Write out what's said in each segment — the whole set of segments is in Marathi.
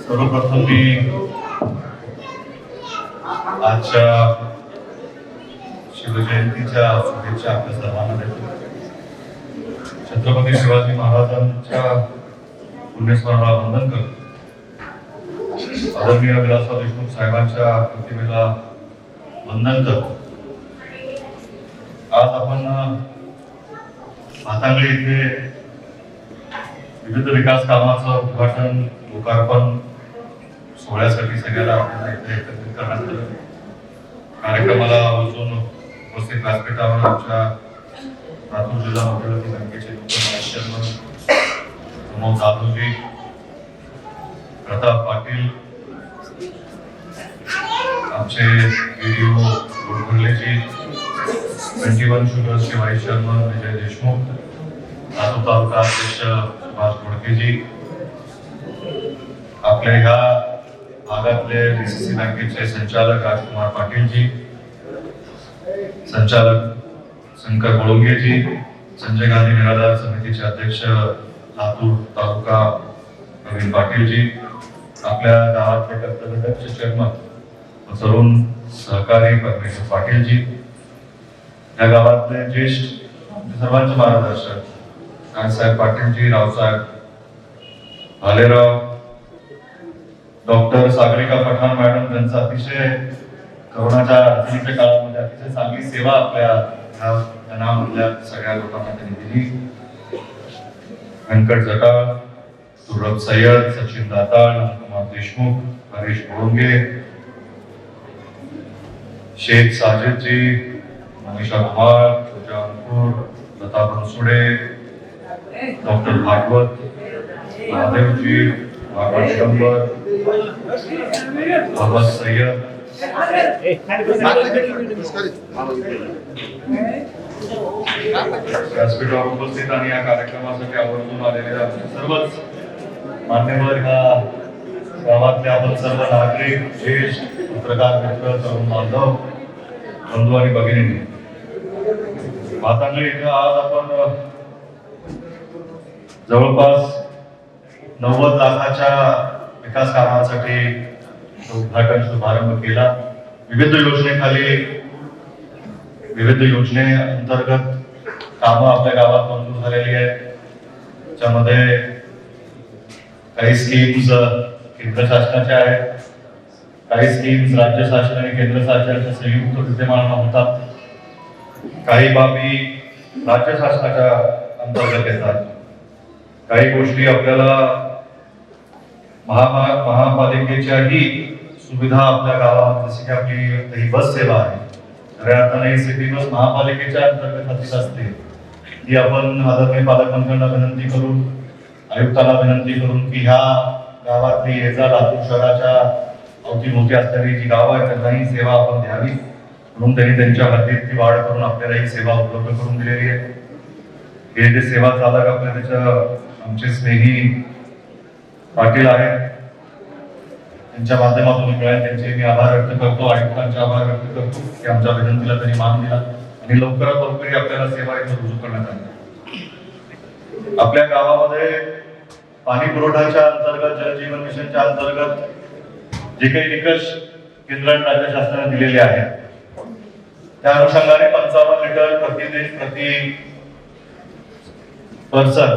सर्वप्रथम मी आजच्या शिवजयंतीच्या शुभेच्छा आपल्या सर्वांना देतो. छत्रपती शिवाजी महाराजांच्या पुण्यस्मरणाला वंदन करतो. आदरणीय विलासराव देशमुख साहेबांच्या प्रतिमेला वंदन करतो. आज आपण हातांगळे इथे विविध विकास कामाचं उद्घाटन लोकार्पण सोहळ्यासाठी सगळ्याला आपल्याला इथे एकत्रित करण्यात आलं. कार्यक्रमाला आवर्जून उपस्थित व्यासपीठावर आमच्या लातूर जिल्हा मध्यवर्ती बँकेचे चेअरमन प्रमोद जाधवजी, प्रताप पाटील, आमचे video गोडखोरलेजी, 21 शुगर्सचे vice chairman Vijay Deshmukh, Latur तालुका अध्यक्ष सुभाष गोडकेजी, आपल्या ह्या भागातले डीसीसी बँकेचे संचालक राजकुमार पाटीलजी, संचालक शंकर बोळंगेजी, संजय गांधी निराधार समितीचे अध्यक्ष लातूर तालुका प्रवीण पाटीलजी, आपल्या गावातले कर्तव्यदक्ष चेअरमन तरुण सहकारी परमेश्वर पाटीलजी, या गावातले ज्येष्ठ सर्वांचे मार्गदर्शक राजसाहेब पाटीलजी, रावसाहेब भालेराव, डॉक्टर सागरिका पठाण मॅडम, त्यांचा अतिशय कोरोनाच्या अडचणीच्या काळामध्ये अतिशय चांगली सेवा आपल्या जनामधल्या सगळ्या लोकांना त्यांनी दिली. व्यंकट जटाळ, सुरभ सय्यद, सचिन दाताळ, कुमार देशमुख, हरीश बोळंगे, शेख साजिदजी, मनीषा कुमार, पूजा अंकुर, लता बनसुडे, डॉक्टर भागवत, महादेवजी, भागवत शंभर, मोहम्मद सय्यद, व्यासपीठावर उपस्थित आणि या कार्यक्रमासाठी आवर्जून आलेल्या सर्वच मान्यवर, ह्या गावातले आपण सर्व नागरिक, ज्येष्ठ पत्रकार मित्र, तरुण बांधव, बंधू आणि भगिनींनी, हातांगळे इथं आज आपण जवळपास 90 लाखाच्या विकास कामासाठी उद्घाटन शुभारंभ केला. विविध योजनेखाली विविध योजने अंतर्गत कामं आपल्या गावात मंजूर झालेली आहेत. त्याच्यामध्ये काही स्कीम्स केंद्र शासनाच्या आहेत, काही स्कीम्स राज्य शासन आणि केंद्र शासनाच्या संयुक्त विद्यमान होतात, काही बाबी राज्य शासनाच्या अंतर्गत येतात, काही गोष्टी आपल्याला महापालिकेच्याही सुविधा आपल्या गावात, जशी की आपली ही बस सेवा आहे, खऱ्या अर्थाने सिटी बस महापालिकेच्या अंतर्गत हाती असते. ती आपण आदरणीय पालकमंत्र्यांना विनंती करून, आयुक्तांना विनंती करून की ह्या गावातली येजा लातूर शहराच्या अवतीभोवती असलेली जी गावं आहेत त्यांना ही सेवा आपण द्यावी, म्हणून त्यांनी त्यांच्या हद्दीत ती वाढ करून आपल्याला ही सेवा उपलब्ध करून दिलेली आहे. हे जे सेवा चालक आपल्या त्याच्या आमचे स्नेही पाटील आहेत, त्यांच्या माध्यमातून मिळाले त्यांचे मी आभार व्यक्त करतो. आयुक्तांचे आभार व्यक्त करतो की आमच्या विनंतीला त्यांनी मान दिला आणि लवकरात लवकर आपल्याला सेवा इथं रुजू करण्यात आली. आपल्या गावामध्ये पाणी पुरवठ्याच्या अंतर्गत, जलजीवन मिशनच्या अंतर्गत जे काही निकष केंद्र आणि राज्य शासनाने दिलेले आहेत त्या अनुषंगाने 55 लिटर प्रति पर्सन,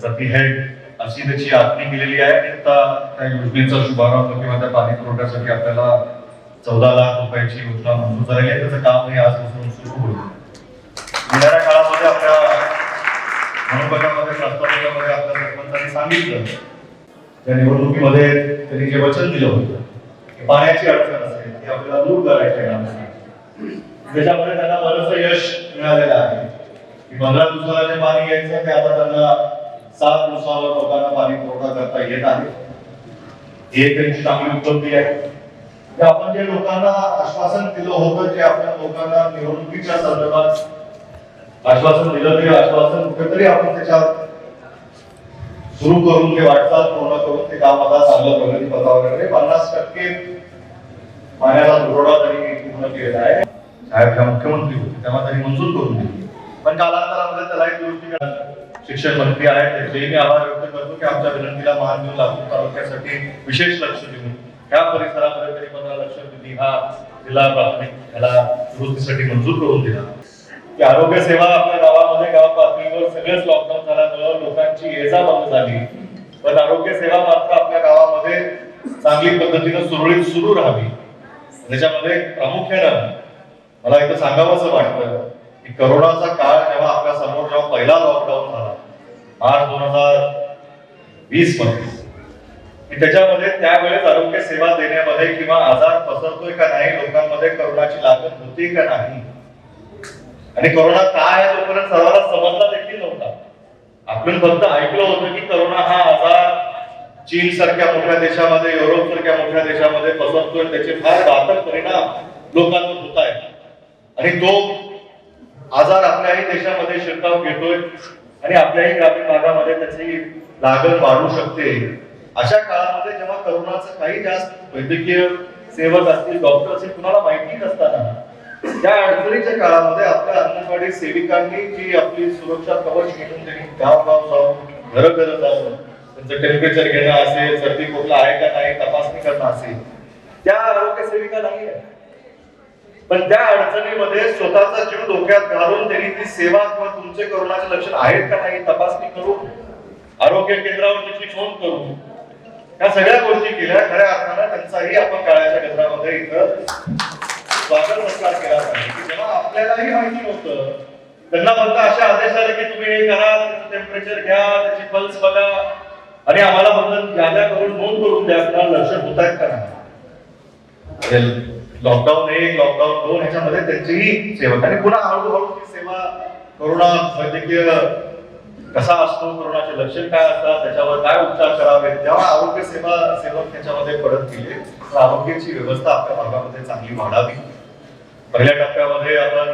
प्रति हेड अशी त्याची आखणी केलेली आहे. आता त्या योजनेचा शुभारंभ किंवा त्या पाणी पुरवठ्यासाठी आपल्याला 14 लाख रुपयाची योजना मंजूर झालेली आहे. त्याचं काम हे आजपासून सुरू होईल. येणाऱ्या काळामध्ये आपल्या मनोगटामध्ये, प्रास्ताविकामध्ये आपल्या सरपंचांनी सांगितलं, त्या निवडणुकीमध्ये त्यांनी जे वचन दिलं होतं की पाण्याची अडचण असेल ती आपल्याला दूर करायची आहे. त्याच्यामध्ये त्यांना बरंचसं यश मिळालेलं आहे की 15 दिवसाला जे पाणी यायचं ते आता त्यांना 7 दिवसावर लोकांना पाणी पुरवठा करता येत आहे. हे त्यांची चांगली उपलब्धी आहे. आपण जे लोकांना आश्वासन दिलं होतं, जे आपल्या लोकांना निवडणुकीच्या संदर्भात आश्वासन दिलं, ते आश्वासन कुठेतरी आपण त्याच्यात सुरू करून ते वाटचाल पूर्ण करून ते काम आता चांगलं प्रगती पथावर आहे. 50% पाण्याचा पुरवठा त्यांनी पूर्ण केलेला आहे. साहेब जेव्हा मुख्यमंत्री होते तेव्हा त्यांनी मंजूर करून दिली, पण कालांतरामध्ये त्याला एक दुरुस्ती शिक्षण मंत्री आहेत त्याचेही मी आभार व्यक्त करतो की आमच्या विनंतीला मान देऊन लातूर तालुक्यासाठी विशेष लक्ष देऊन ह्या परिसरामध्ये तरी 15 लक्ष निधी हा जिल्हा प्राथमिक ह्याला दुरुस्तीसाठी मंजूर करून दिला. की आरोग्य सेवा आपल्या गावामध्ये गाव पातळीवर सगळंच लॉकडाऊन झाल्यामुळे लोकांची ये-जा बंद झाली, पण आरोग्य सेवा मात्र आपल्या गावामध्ये चांगली पद्धतीने सुरळीत सुरू राहावी. त्याच्यामध्ये प्रामुख्यानं मला इथं सांगावंसं वाटतं की करोनाचा काळ जेव्हा आपल्या समोर जेव्हा पहिला लॉकडाऊन झाला मार्च 2020 मध्ये, की त्याच्यामध्ये त्यावेळेस आरोग्य सेवा देण्यामध्ये किंवा आजार पसरतोय का नाही, लोकांमध्ये करोनाची लागण होती का नाही आणि करोना काय आहे तोपर्यंत सर्वांना समजला देखील नव्हता. आपण फक्त ऐकलं होतं की करोना हा आजार चीन सारख्या मोठ्या देशामध्ये, युरोप सारख्या मोठ्या देशामध्ये पसरतोय, त्याचे फार घातक परिणाम लोकांवर होत आहेत आणि तो आजार आपल्याही देशामध्ये शिरकाव घेतोय आणि आपल्याही ग्रामीण भागामध्ये त्याची लागण वाढू शकते. अशा काळामध्ये जेव्हा करोनाचं काही जास्त वैद्यकीय सेवक असतील, डॉक्टर असतील, कुणाला माहिती नसताना त्या अडचणीच्या काळामध्ये आपल्या अंगणवाडी सेविकांनी जी आपली सुरक्षा कवच घेऊन त्यांनी गाव जाऊन घरं जाऊन त्यांचं टेम्परेचर घेणं असेल, सर्दी खोकला आहे का नाही तपासणी करणं असेल, त्या आरोग्य सेविका नाही आहे. पण त्या अडचणीमध्ये स्वतःचा जीव धोक्यात घालून त्यांनी ती सेवा किंवा तुमचे करोनाचे लक्षण आहेत का नाही तपासणी करून आरोग्य केंद्रावर त्याची नोंद करून या सगळ्या गोष्टी केल्या. खऱ्या अर्थानं त्यांचाही आपण काळाच्या केंद्रामध्ये इथं स्वागत सत्कार केला पाहिजे. जेव्हा आपल्यालाही माहिती नव्हतं, त्यांना फक्त अशा आदेश आले की तुम्ही हे करा, त्याचं टेम्परेचर घ्या, त्याची पल्स बघा आणि आम्हाला फक्त याद्या करून नोंद करून द्या, आपल्याला लक्षण होत आहेत का नाही. लॉकडाऊन 1 लॉकडाऊन 2 ह्याच्यामध्ये त्यांचीही सेवा आणि पुन्हा हळूहळू ती सेवा करोना वैद्यकीय कसा असतो, करोनाचे लक्षण काय असतात, त्याच्यावर काय उपचार करावे, जेव्हा आरोग्य सेवा सेवक त्याच्यामध्ये पडत गेले तर आरोग्याची व्यवस्था आपल्या भागामध्ये चांगली वाढावी. पहिल्या टप्प्यामध्ये आपण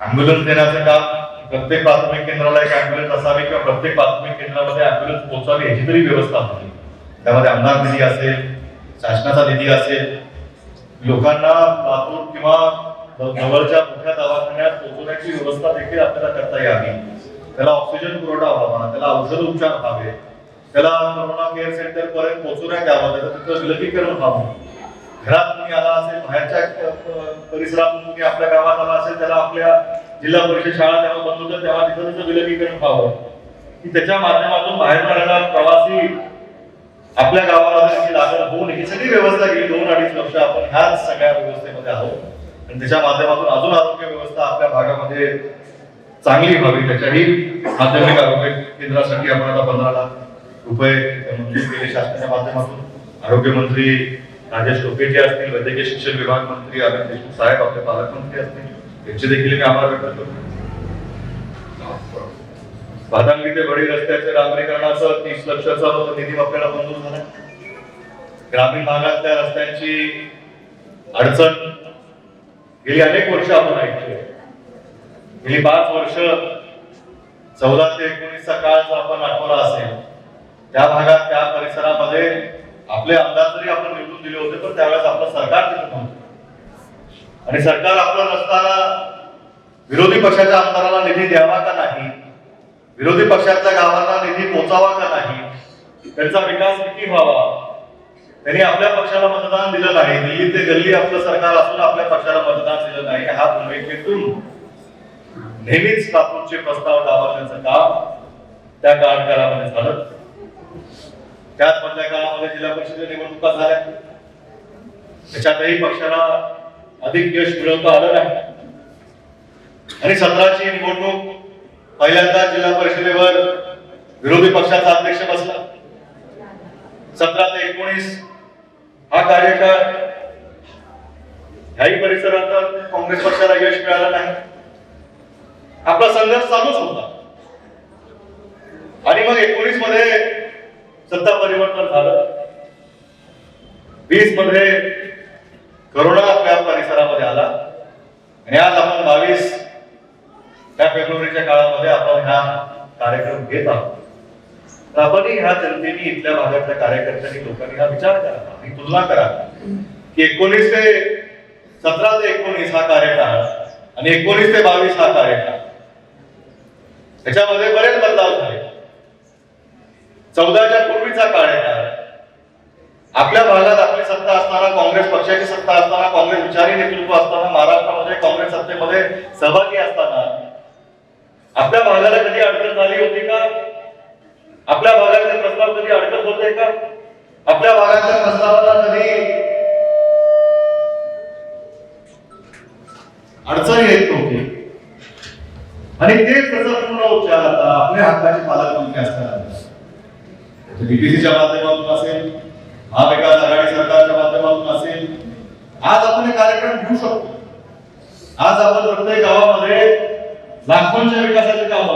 अँब्युलन्स देण्याचं काम, प्रत्येक प्राथमिक केंद्राला एक अँब्युलन्स असावी किंवा प्रत्येक प्राथमिक केंद्रामध्ये अँब्युलन्स पोहोचावी याची तरी व्यवस्था होती. त्यामध्ये आमदार निधी असेल, शासनाचा निधी असेल, लोकांना लातूर किंवा जवळच्या मोठ्या दवाखान्यात पोहोचवण्याची व्यवस्था देखील आपल्याला करता यावी. त्याला ऑक्सिजन पुरवठा व्हावा, त्याला औषध उपचार व्हावे, त्याला कोरोना केअर सेंटर पर्यंत पोहोचवण्यात यावं, त्याचं तिथं विलगीकरण व्हावं. घरात तुम्ही आला असेल, बाहेरच्या परिसरातून तुम्ही आपल्या गावात आला असेल, त्याला आपल्या जिल्हा परिषद शाळा तेव्हा बंद होत्या तेव्हा तिथं त्याचं विलगीकरण व्हावं, की त्याच्या माध्यमातून बाहेर पडणारा प्रवासी आपल्या गावाला त्याची लागण होऊ नये ही सगळी व्यवस्था गेली 2-2.5 वर्ष आपण ह्याच सगळ्या व्यवस्थेमध्ये आहोत आणि त्याच्या माध्यमातून अजून आरोग्य व्यवस्था आपल्या भागामध्ये चांगली व्हावी. त्याच्याही माध्यमिक आरोग्य केंद्रासाठी आपण आता 15 लाख रुपये मंजूर केले शासनाच्या माध्यमातून. आरोग्य मंत्री राजेश टोपे जे असतील, वैद्यकीय शिक्षण विभाग मंत्री अमित देशमुख साहेब आपले पालकमंत्री असतील, यांचे देखील मी आभार व्यक्त करतो. भादांगी ते बडी रस्त्याच्या डांबरीकरणाचं 30 लक्षाचा निधी आपल्याला मंजूर झाला. ग्रामीण भागातल्या रस्त्यांची अडचण गेली अनेक वर्ष आपण ऐकतोय. गेली 5 वर्ष 14 ते 19 चा काळ जर आपण आठवला असेल, त्या भागात त्या परिसरामध्ये आपले आमदार जरी आपण निवडून दिले होते पण त्यावेळेस आपलं सरकार तिथे नव्हतं आणि सरकार आपलं नसताना विरोधी पक्षाच्या आमदाराला निधी द्यावा का नाही, विरोधी पक्षातल्या गावांना निधी पोचावा का नाही, त्यांचा विकास किती व्हावा, त्यांनी आपल्या पक्षाला मतदान दिलं नाही, दिल्ली ते गल्ली आपलं सरकार असून आपल्या पक्षाला मतदान दिलं नाही, हा भूमिकेतून नेहमीच लातूरचे प्रस्ताव डावलण्याचं काम त्या काळामध्ये झालं. त्याच मधल्या काळामध्ये जिल्हा परिषद निवडणुका झाल्या, त्याच्यातही पक्षाला अधिक यश मिळवता आलं नाही आणि 17ची निवडणूक पहिल्यांदा जिल्हा परिषदेवर विरोधी पक्षाचा अध्यक्ष बसला. 17 ते 19 हा कार्यकाळ ह्याही परिसरात काँग्रेस पक्षाला यश मिळालं नाही. आपला संघर्ष चालूच होता आणि मग 19 मध्ये सत्ता परिवर्तन झालं. 20 मध्ये करोना आपल्या परिसरामध्ये आला आणि आज आपण 22 फेब्रुवारीच्या काळामध्ये आपण हा कार्यक्रम घेत आहोत. तर आपणही ह्या जनतेने, इथल्या भागातल्या कार्यकर्त्यांनी, लोकांनी हा विचार करा आणि तुलना करा की 17 ते 19 हा कार्यकाळ आणि 19 ते 22 हा कार्यकाळ, त्याच्यामध्ये बरेच बदलाव झाले. 14च्या पूर्वीचा काळ आहे का? आपल्या भागात आपली सत्ता असताना, काँग्रेस पक्षाची सत्ता असताना, काँग्रेस विचारी नेतृत्व असताना, महाराष्ट्रामध्ये काँग्रेस सत्तेमध्ये सहभागी असताना आपल्या भागाला कधी अडचण झाली होती का? आपल्या भागातले प्रस्ताव कधी अडकत होते का? आपल्या भागातल्या प्रस्तावाला कधी अडचण येत नव्हती. आणि तेच त्याचा पूर्ण उच्चार आता आपल्या हक्काचे पालकमंत्री असतात. डीपीसीच्या माध्यमातून असेल, महाविकास आघाडी सरकारच्या माध्यमातून असेल, आज आपण हे कार्यक्रम घेऊ शकतो. आज आपण प्रत्येक गावामध्ये लाखोंच्या विकासाचे काम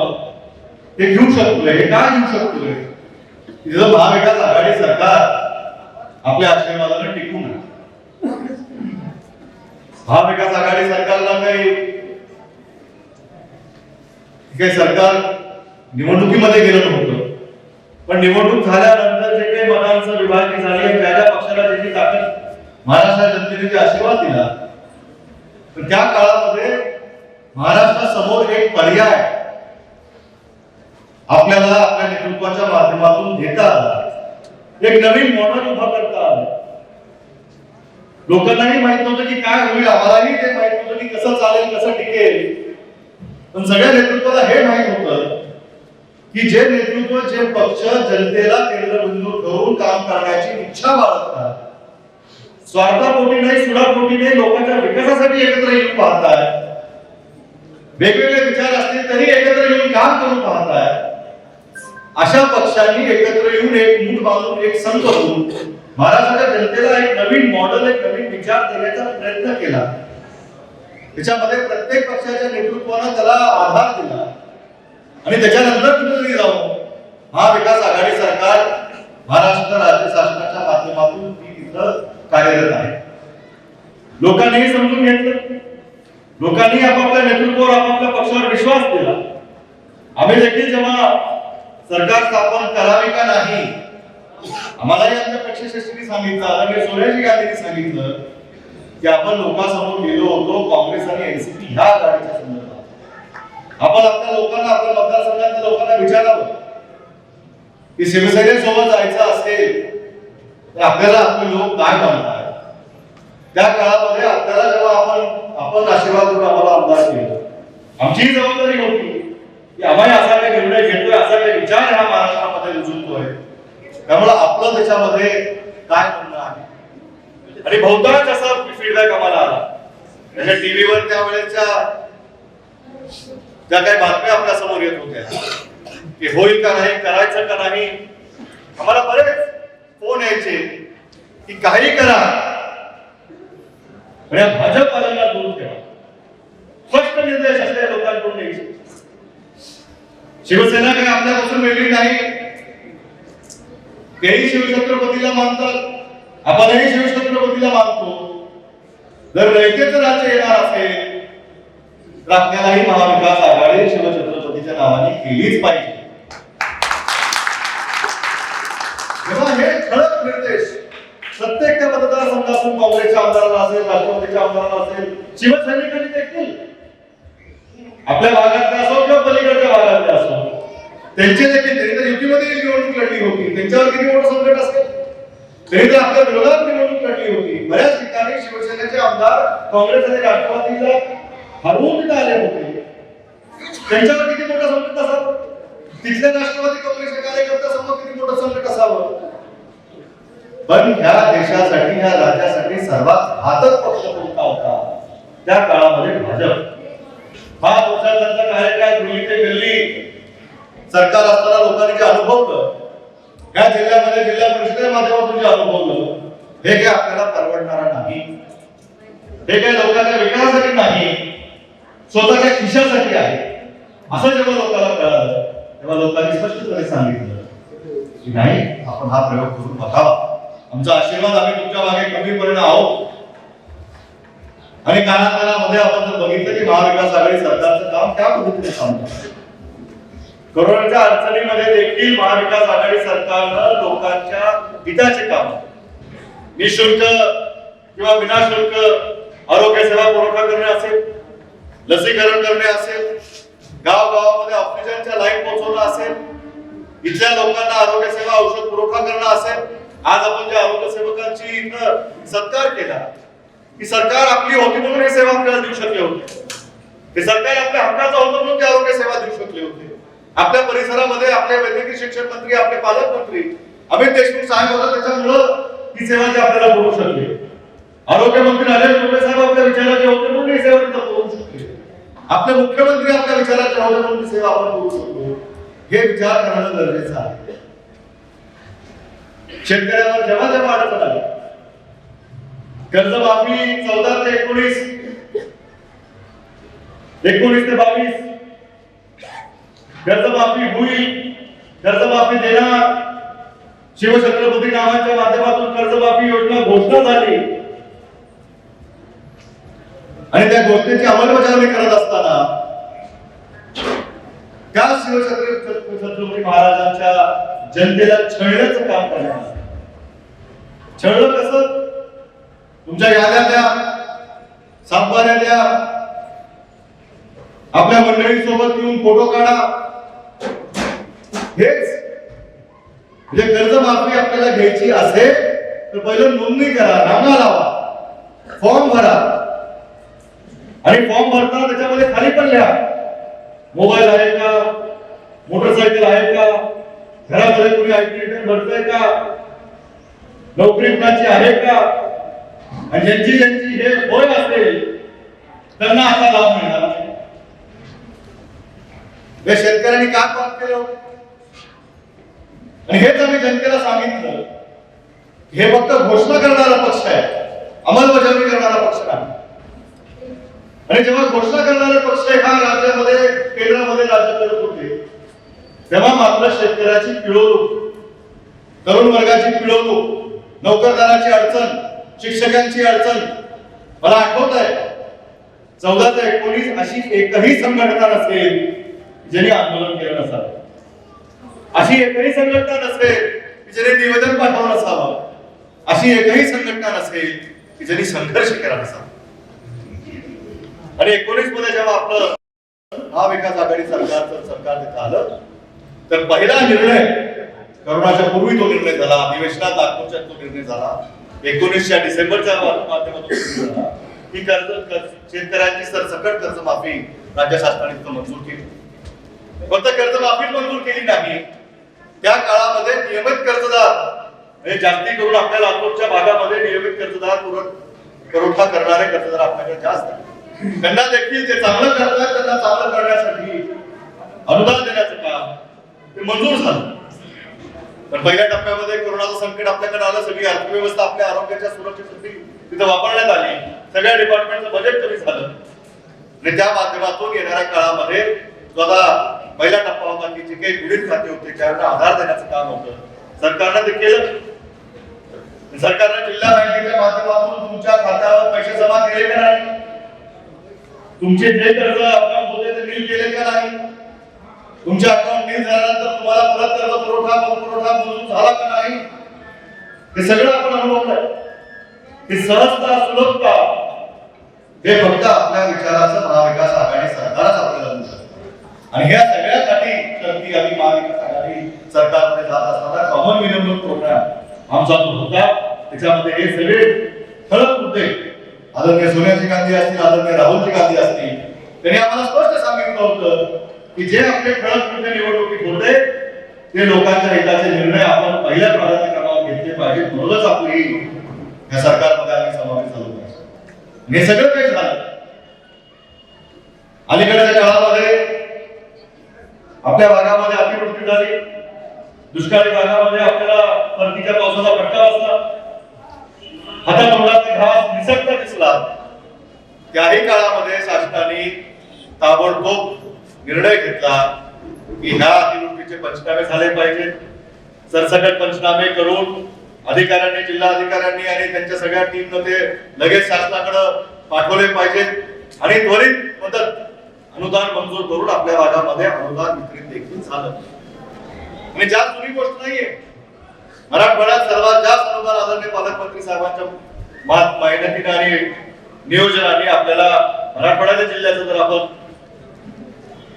ते घेऊ शकतोय. हे काय घेऊ शकतोय? तिथं महाविकास आघाडी सरकार आपल्या आशीर्वादाने टिकून आहे. महाविकास आघाडी सरकारला काही सरकार निवडणुकीमध्ये गेलं नव्हतं, पण निवडणूक झाल्यानंतर जे काही मतांचं विभागणी झाली, ज्या ज्या पक्षाला ज्याची ताकद महाराष्ट्राच्या जनतेने आशीर्वाद दिला, तर त्या काळामध्ये महाराष्ट्रासमोर एक पर्याय आपल्याला आपल्या नेतृत्वाच्या माध्यमातून घेता आला. एक नवीन मॉडेल उभा करता आलं. लोकांनाही माहित नव्हतं की काय होईल, आम्हालाही ते माहित नव्हतं की कसं चालेल, कसं टिकेल. पण सगळ्या नेतृत्वाला हे माहित होतं की जे नेतृत्व, जे पक्ष जनतेला केंद्रबिंदू ठरवून काम करण्याची इच्छा बाळगतात, स्वार्थापोटी नाही, सुडापोटी नाही, लोकांच्या विकासासाठी एकत्र येऊन पाहताय, वेगवेगळे विचार असतील तरी एकत्र येऊन काम करून पाहताय, अशा पक्षांनी एकत्र येऊन एक मूठ बांधून, एक संघ होऊन महाराष्ट्राच्या जनतेला एक नवीन मॉडेल, एक नवीन विचार देण्याचा प्रयत्न केला. त्याच्यामध्ये प्रत्येक पक्षाच्या नेतृत्वानं त्याला आधार दिला. आणि त्याच्यानंतर कुठेतरी जाऊन महाविकास आघाडी सरकार महाराष्ट्र राज्य शासनाच्या माध्यमातून ती तिथं कार्यरत आहे. लोकांनीही समजून घेतलं, लोकांनी आपापल्या नेतृत्वावर, आपापल्या पक्षावर विश्वास दिला. आम्ही देखील जेव्हा सरकार स्थापन करावी का नाही, आम्हालाही आमच्या पक्षश्रेष्ठींनी सांगितलं, आदरणीय सोनियाजी गांधींनी सांगितलं की आपण लोकांसमोर गेलो होतो काँग्रेस आणि एनसीपी ह्या आघाडीच्या संदर्भात. आपण आपल्या लोकांना, आपल्या मतदारसंघातल्या लोकांना विचारावं की शिवसेनेसोबत जायचं असेल तर आपल्याला आपले लोक काय म्हणतात. त्या काळामध्ये आपल्याला जेव्हा आपण आशीर्वाद करून आम्हाला आमदार केलं, आमची जबाबदारी होती की आम्ही असा काही निर्णय घेतोय, असा काही विचार हा महाराष्ट्रामध्ये रुजवतोय, त्यामुळे आपलं त्याच्यामध्ये काय म्हणणं आहे. आणि बहुतांश असा फीडबॅक आम्हाला आला. म्हणजे टीव्हीवर त्यावेळेच्या ज्या काही बातम्या आपल्या समोर येत होत्या की होईल का नाही, करायचं का नाही, आम्हाला बरेच फोन यायचे की काही करा पण भाजप वाल्यांना दूर ठेवा. स्पष्ट निर्देश असलेल्या लोकांकडून यायचे. शिवसेना काही आपल्यापासून वेगळी नाही, तेही शिवछत्रपतीला मानतात, आपणही शिवछत्रपतीला मानतो. जर रयतेचं राज्य येणार असेल तर आपल्यालाही महाविकास आघाडी शिवछत्रपतीच्या नावाने केलीच पाहिजे. तेव्हा हे ठळक निर्देश प्रत्येक मतदारसंघातून काँग्रेसच्या आमदाराला असेल, राष्ट्रवादीच्या आमदाराला असेल, शिवसैनिकांनी देखील आपल्या भागातले असो किंवा पलीकडच्या भागातले असो, त्यांचे देखील, त्यांनी तर युतीमध्ये निवडणूक लढली होती, त्यांच्यावर किती मोठं संकट असेल, तरी तर आपल्या विरोधात निवडणूक लढली होती. बऱ्याच ठिकाणी शिवसेनेचे आमदार काँग्रेस आणि राष्ट्रवादीला हरवून तिथे आले होते, त्यांच्यावर किती मोठं संकट असावं, तिथल्या राष्ट्रवादी काँग्रेसच्या कार्यकर्त्यासमोर किती मोठं संकट असावं. पण ह्या देशासाठी, ह्या राज्यासाठी सर्वात घातक पक्ष कोणता होता त्या काळामध्ये? भाजप. 5 वर्षाचा कार्यकाळ दिल्ली ते दिल्ली सरकार असताना लोकांनी जे अनुभवलं, या जिल्ह्यामध्ये जिल्हा परिषदेच्या माध्यमातून जे अनुभवलं, हे काही आपल्याला परवडणार नाही. हे काही लोकांच्या विकासासाठी नाही, स्वतःच्या खिशासाठी आहे. असं जेव्हा लोकांना कळलं तेव्हा लोकांनी स्पष्टपणे सांगितलं की नाही, आपण हा प्रयोग करून बघावा. आमचा आशीर्वाद, आम्ही तुमच्या मागे कमीपर्यंत आहोत. आणि काळाकाळामध्ये आपण जर बघितलं की महाविकास आघाडी सरकारचं काम त्या पद्धतीने सांगतं. कोरोनाच्या अडचणीमध्ये देखील महाविकास आघाडी सरकारनं लोकांच्या हिताचे काम, निशुल्क किंवा विनाशुल्क आरोग्य सेवा पुरवठा करणे असेल, लसीकरण करणे असेल, गावागावामध्ये ऑक्सिजनच्या लाईन पोहोचवणं असेल, इथल्या लोकांना आरोग्य सेवा औषध पुरवठा करणं असेल. आज आपण ज्या आरोग्य सेवकांची इथं सत्कार केला, की सरकार आपली होती म्हणून हे सेवा आपल्याला देऊ शकले होते. ते सरकार आपल्या हक्काचं होतं म्हणून ते आरोग्य सेवा देऊ शकले होते. आपल्या परिसरामध्ये आपले वैद्यकीय शिक्षण मंत्री, आपले पालकमंत्री अमित देशमुख साहेब होते, त्याच्यामुळं ही सेवा ते आपल्याला पुरवू शकले. आरोग्य मंत्री राजेश टोपे साहेब आपल्या विचाराचे होते म्हणून ही सेवा तिथं पुरवू शकले. आपले मुख्यमंत्री आपल्या विचाराचे होते म्हणून ती सेवा आपण पुरवू शकतो. हे विचार करणं गरजेचं आहे. शेतकऱ्यावर जेव्हा जेव्हा अडचण आली, कर्जमाफी 14 ते 19, 19 ते 22 कर्जमाफी होईल, कर्जमाफी देणार. शिवछत्रपती नावाच्या माध्यमातून कर्जमाफी योजना घोषणा झाली आणि त्या घोषणेची अंमलबजावणी करत असताना त्या शिवछत्रपती महाराजांच्या जनतेला छळण्याचं काम करण्यात आलं. छळलं कसं? तुमच्या याद्या द्या, सातबाऱ्या द्या, आपल्या मंडळीसोबत येऊन फोटो काढा. हेच म्हणजे कर्जमाफी आपल्याला घ्यायची असेल तर पहिलं नोंदणी करा, नामा लावा, फॉर्म भरा आणि फॉर्म भरताना त्याच्यामध्ये खाली पण लिहा, मोबाईल आहे का, मोटरसायकल आहे का, घरामध्ये कोणी आयटी रिटर्न भरतंय का, नोकरी कुणाची आहे का, आणि ज्यांची हे होय असेल त्यांना आता लाभ मिळणार नाही. या शेतकऱ्यांनी का काम केलं आणि हेच आम्ही जनतेला सांगितलं. हे फक्त घोषणा करणारा पक्ष आहे, अंमलबजावणी करणारा पक्ष नाही. आणि जेव्हा घोषणा करणारे पक्ष हा राज्यामध्ये, केंद्रामध्ये राज्य करत होते, तेव्हा मात्र शेतकऱ्याची पिळवणूक, तरुण वर्गाची पिळवणूक, नोकरदाराची अडचण, शिक्षकांची अडचण मला आठवत आहे. 14 ते 19 अशी एकही संघटना नसेल ज्यांनी आंदोलन केलं नसावं, अशी एकही संघटना नसेल की ज्याने निवेदन पाठवलं नसावं, अशी एकही संघटना नसेल की ज्यांनी संघर्ष केला नसावा. आणि 19 मध्ये जेव्हा आपलं महाविकास आघाडी सरकार तिथं आलं तर पहिला निर्णय, करोनाच्या पूर्वी तो निर्णय झाला, अधिवेशनात नागपूरच्या तो निर्णय झाला, 19 डिसेंबरच्या माध्यमातून झाला की शेतकऱ्यांची सरसकट कर्जमाफी राज्य शासनाने मंजूर केली. फक्त कर्जमाफी मंजूर केली नाही, त्या काळामध्ये नियमित कर्जदार म्हणजे जास्ती करून आपल्या लातूरच्या भागामध्ये नियमित कर्जदार पुरवठा करणारे कर्जदार आपल्याकडे जास्त आहेत. त्यांना देखील जे चांगलं करतात त्यांना चांगलं करण्यासाठी अनुदान देण्याचं काम ते मंजूर झालं. तर पहिल्या टप्प्यामध्ये कोरोनाचं संकट आपल्याकडे आलं, सगळी अर्थव्यवस्था आपल्या आरोग्याच्या सुरक्षेसाठी तिथे वापरण्यात आली, सगळ्या डिपार्टमेंटचं बजेट कमी झालं आणि त्या माध्यमातून येणाऱ्या काळामध्ये स्वतः पहिला टप्पा होता की जे काही पीडित खाते होते त्यांना आधार देण्याचं काम होतं, सरकारनं ते केलं. सरकारने जिल्हा बँकेच्या माध्यमातून तुमच्या खात्यावर पैसे जमा केले का नाही, तुमचे जे कर्ज अकाउंट होते ते नील केले का नाही, तुमचे अकाउंट नील झाल्यानंतर तुम्हाला परत कर्ज पुरवठा मंजूर झाला का नाही, हे सगळं आपण अनुभवलंय. ही सहजता, सुलभता हे फक्त आपल्या विचाराचं महाविकास आघाडी सरकारच आपल्याला देऊ शकतं. आणि ह्या सगळ्यासाठी शक्ती आम्ही महाविकास आघाडी सरकारमध्ये जात असताना कॉमन मिनिमम प्रोग्राम आमचा जो होता त्याच्यामध्ये हे सगळे ठळक मुद्दे आदरणीय सोनियाजी गांधी असतील, आदरणीय राहुलजी गांधी असतील, त्यांनी आम्हाला स्पष्ट सांगितलं होतं की जे आपले ठळक मुद्दे निवडणुकीत होते ते लोकांच्या हिताचे निर्णय आपण पहिल्या प्राधान्यक्रमावर घेतले पाहिजे, म्हणूनच आपली या सरकारमध्ये आम्ही समावेश झालो पाहिजे. हे सगळं काही झालं. अलीकडच्या काळामध्ये आपल्या भागामध्ये अतिवृष्टी झाली, दुष्काळी भागामध्ये आपल्याला परतीच्या पावसाचा फटका बसला, हातातोंडाचे घास निसटता दिसला. त्याही काळामध्ये शासनाने ताबडतोब निर्णय घेतला की ह्या अतिवृष्टीचे पंचनामे झाले पाहिजेत. सरसकट पंचनामे करून अधिकाऱ्यांनी, जिल्हा अधिकाऱ्यांनी आणि त्यांच्या सगळ्या टीमनं ते लगेच शासनाकडे पाठवले पाहिजेत आणि त्वरित मदत अनुदान मंजूर करून आपल्या भागामध्ये अनुदान वितरित देखील झालं. आणि ज्या जुनी गोष्ट नाहीये, मराठवाड्यात सर्वात जास्त अनुदान आदरणीय पालकमंत्री साहेबांच्या मेहनतीने आणि नियोजनाने आपल्याला मराठवाड्याच्या जिल्ह्याचा जर आपण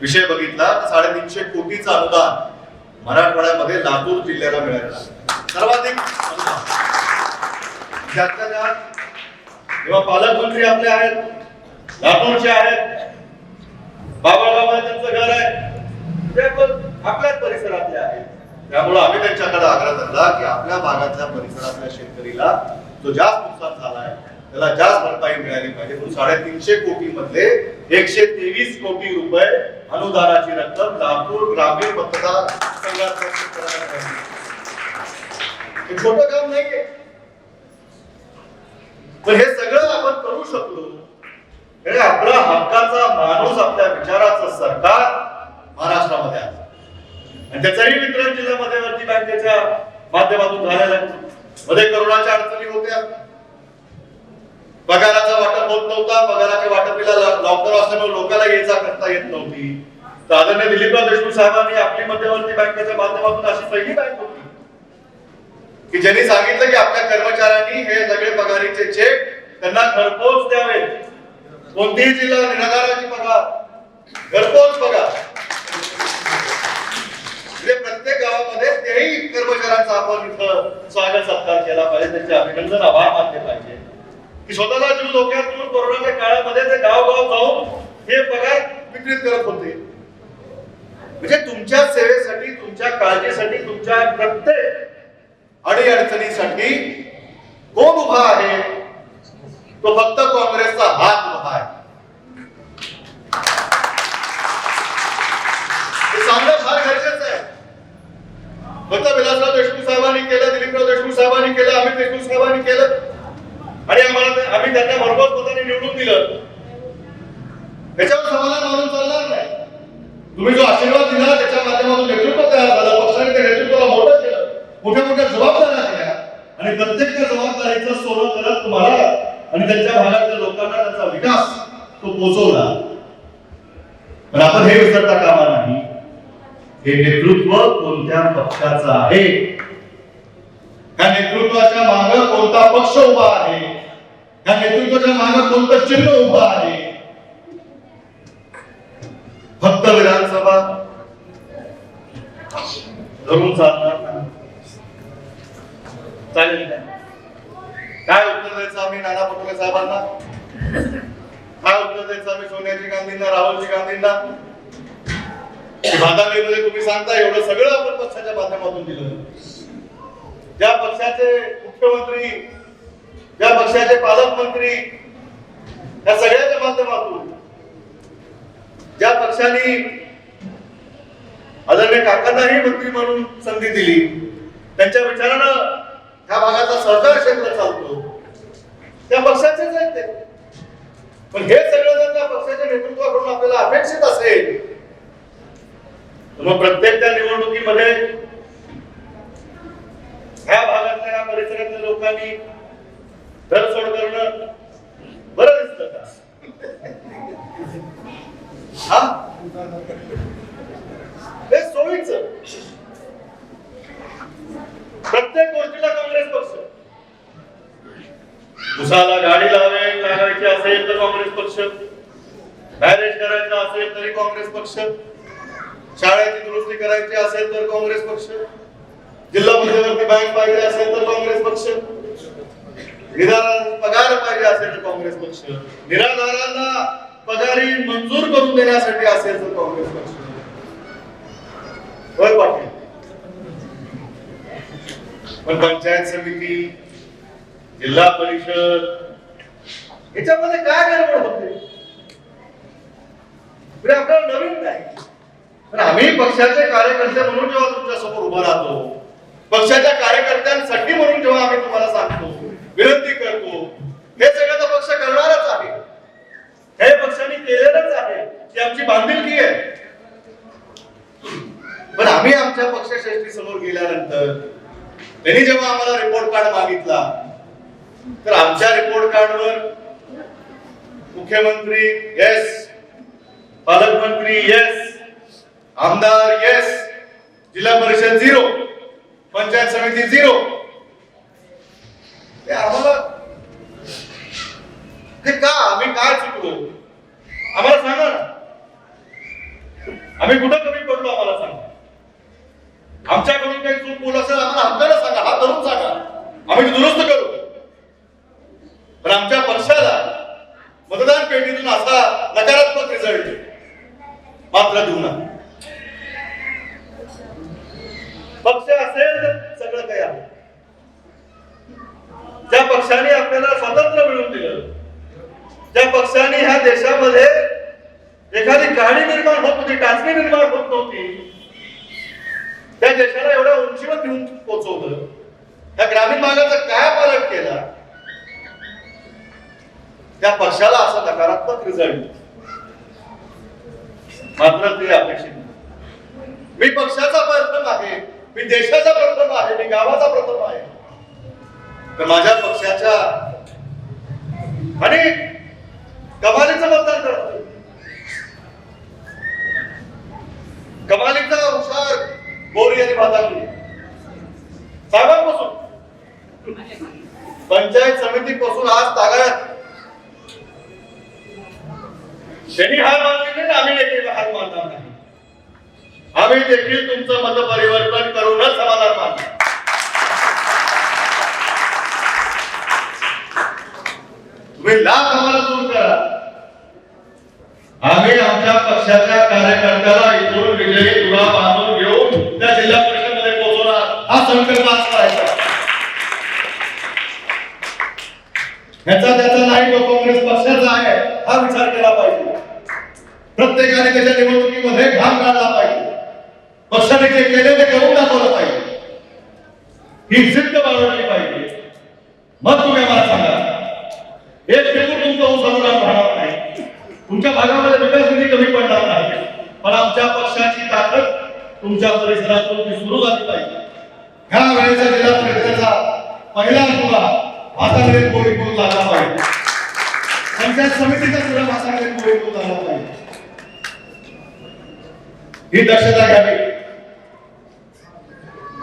विषय बघितला तर 350 कोटीचं अनुदान मराठवाड्यामध्ये लातूर जिल्ह्याला मिळालेला सर्वाधिक अनुदान. त्यातल्या त्यात जेव्हा पालकमंत्री आपले आहेत, लातूरचे आहेत, बाबळगावमध्ये त्यांचं घर आहे, ते आपल्याच परिसरातले आहेत. त्यामुळे आम्ही त्यांच्याकडे आग्रह धरला की आपल्या भागातल्या परिसरातल्या शेतकरीला जो जास्त नुकसान झालाय त्याला जास्त भरपाई मिळाली पाहिजे. म्हणून 350 कोटी मधले 123 कोटी रुपये अनुदानाची रक्कम लातूर ग्रामीण मतदार संघात. हे छोटं काम नाहीये, पण हे सगळं आपण करू शकलो. आपला हक्काचा माणूस, आपल्या विचाराचं सरकार महाराष्ट्रामध्ये आहे. आणि त्याचाही वितरण जिल्हा मध्यवर्ती बँकेच्या माध्यमातून झालेला आहे. मध्ये करोनाच्या अडचणी होत्या, पगाराचा वाटप होत नव्हता, पगाराच्या वाटपीला लॉकडाऊन असल्यामुळे लोकांना ये जा करता येत नव्हती. तर आदरणीय दिलीपराव देशमुख साहेबांनी आपली मध्यवर्ती बँकेच्या माध्यमातून अशी पहिली बँक होती की ज्यांनी सांगितलं की आपल्या कर्मचाऱ्यांनी हे सगळे पगारीचे चेक त्यांना घरपोच द्यावे. कोणतीही जिल्हा निराधाराची पगार घरपोच पगार. प्रत्येक गावामध्ये तेही कर्मचाऱ्यांचा आपण इथं स्वागत सत्कार केला पाहिजे, त्यांचे अभिनंदन आभार मानले पाहिजे की स्वतःला जीव धोक्यात घेऊन कोरोनाच्या काळामध्ये ते गावगाव जाऊन हे पगार वितरित करत होते. म्हणजे तुमच्या सेवेसाठी, तुमच्या काळजीसाठी, तुमच्या प्रत्येक अडीअडचणीसाठी कोण उभा आहे? तो फक्त काँग्रेसचा हात उभा आहे. हे सांगणं फार गरजेचं आहे. फक्त विलासराव देशमुख साहेबांनी केलं, दिलीपराव देशमुख साहेबांनी केलं, अमित देशमुख साहेबांनी केलं आणि आम्ही त्यांना भरघोस मताने निवडून दिलं, त्याच्यावर समाधान मानून चालणार नाही. तुम्ही जो आशीर्वाद दिला त्याच्या माध्यमातून नेतृत्व तयार झालं, पक्षाने त्या नेतृत्वाला मोठं केलं, मोठ्या मोठ्या जबाबदाऱ्या दिल्या आणि प्रत्येक त्या जबाबदारीचं सोनं करत तुम्हाला आणि त्यांच्या भागातल्या लोकांना त्यांचा विकास तो पोहोचवला. पण आपण हे विसरता कामा नाही, हे नेतृत्व कोणत्या पक्षाचं आहे, या नेतृत्वाच्या मागे कोणता पक्ष उभा आहे, या नेतृत्वाच्या मागे कोणतं चिन्ह उभं आहे. फक्त विधानसभा धरून चालणार नाही. चालेल काय उत्तर द्यायचं आम्ही नाना पटोले साहेबांना? काय उत्तर द्यायचं आम्ही सोनियाजी गांधींना, राहुलजी गांधींना? बादामीमध्ये तुम्ही सांगता एवढं सगळं आपण पक्षाच्या माध्यमातून दिलं. ज्या पक्षाचे मुख्यमंत्री, ज्या पक्षाचे पालकमंत्री, या सगळ्याच्या माध्यमातून ज्या पक्षाने आदरणीय काकांनाही मंत्री म्हणून संधी दिली, त्यांच्या विचारानं ह्या भागाचा सहकार क्षेत्र चालतो, त्या पक्षाचेच आहेत ते. पण हे सगळं जर त्या पक्षाच्या नेतृत्वाकडून आपल्याला अपेक्षित असेल तर मग प्रत्येक त्या निवडणुकीमध्ये ह्या भागातल्या, ह्या परिसरातल्या लोकांनी धरसोड करणं बरं दिसतं का? हे सोयीचं. प्रत्येक गोष्टीला काँग्रेस पक्ष, उसाला गाडी लागायची असेल तर काँग्रेस पक्ष, मॅरेज करायचं असेल तरी काँग्रेस पक्ष, शाळेची दुरुस्ती करायची असेल तर काँग्रेस पक्ष, जिल्हा मध्यवर्ती बँक पाहिजे असेल तर काँग्रेस पक्ष, पगार पाहिजे असेल तर काँग्रेस पक्ष, निराधारांना पगारी मंजूर करून देण्यासाठी असेल तर काँग्रेस पक्ष. होय पाटील, पण पंचायत समिती, जिल्हा परिषद याच्यामध्ये काय गडबड होते? आपल्याला नवीन नाही, पण आम्ही पक्षाचे कार्यकर्ते म्हणून जेव्हा तुमच्या समोर उभा राहतो, पक्षाच्या कार्यकर्त्यांसाठी म्हणून जेव्हा आम्ही तुम्हाला सांगतो, विनंती करतो, हे सगळं तर पक्ष करणारच आहे, हे पक्षाने केलेलंच आहे, ही आमची बांधिलकी आहे. पण आम्ही आमच्या पक्षश्रेष्ठी समोर गेल्यानंतर त्यांनी जेव्हा आम्हाला रिपोर्ट कार्ड मागितला तर आमच्या रिपोर्ट कार्डवर मुख्यमंत्री येस, पालकमंत्री येस, आमदार येस, जिल्हा परिषद 0, पंचायत समिती 0. आम्हाला हे का, आम्ही काय चुकलो आम्हाला सांगा ना. आम्ही कुठं कमी पडलो आम्हाला सांगा. आणि ह्या देशामध्ये एखादी गाडी निर्माण होत होती, टाचणी निर्माण होत नव्हती, त्या देशाला एवढ्या उंचीवर घेऊन पोहोचवलं. त्या ग्रामीण भागाचा काय पालट केला, त्या पक्षाला असा नकारात्मक रिझल्ट. मात्र ते अपेक्षित नाही. मी पक्षाचा प्रथम आहे, मी देशाचा प्रथम आहे, मी गावाचा प्रथम आहे. तर माझ्या पक्षाच्या आणि कमालीचं मतदान करतो, कमालीचा हुशार गोरी आणि भातांनी साहेबांपासून पंचायत समितीपासून आज तागायत त्यांनी हार मानली नाही, आम्ही देखील हार मानणार नाही. आम्ही देखील तुमचं मत परिवर्तन करूनच समाधान मानणार. तुम्ही लाख आम्हाला दूर करा, आम्ही आमच्या पक्षाच्या कार्यकर्त्याला इथून विजयी तुरा बांधून घेऊन त्या जिल्हा परिषदेमध्ये पोहोचवणार, हा संकल्प आज करायचा. ह्याचा त्याचा नाही, तो काँग्रेस पक्षाचा आहे हा विचार केला पाहिजे. प्रत्येकाने त्याच्या निवडणुकीमध्ये घाम काढला पाहिजे. पक्षाने जे केले ते करून दाखवलं पाहिजे, ही जिद्द बाळगली पाहिजे. मग तुम्ही आम्हाला सांगा, एक फेकून तुमचं ऊस अनुदान राहणार नाही, तुमच्या भागामध्ये विकास निधी कमी पडणार नाही, पण आमच्या पक्षाची ताकद तुमच्या परिसरातून ती सुरू झाली पाहिजे. ह्या वेळेचा जिल्हा परिषदेचा पहिला तुला भाषांकडे गोळी करून लागला पाहिजे. पंचायत समितीचा सुद्धा भाषांकडे गोळी करून लागला पाहिजे. ही दक्षता घ्यावी.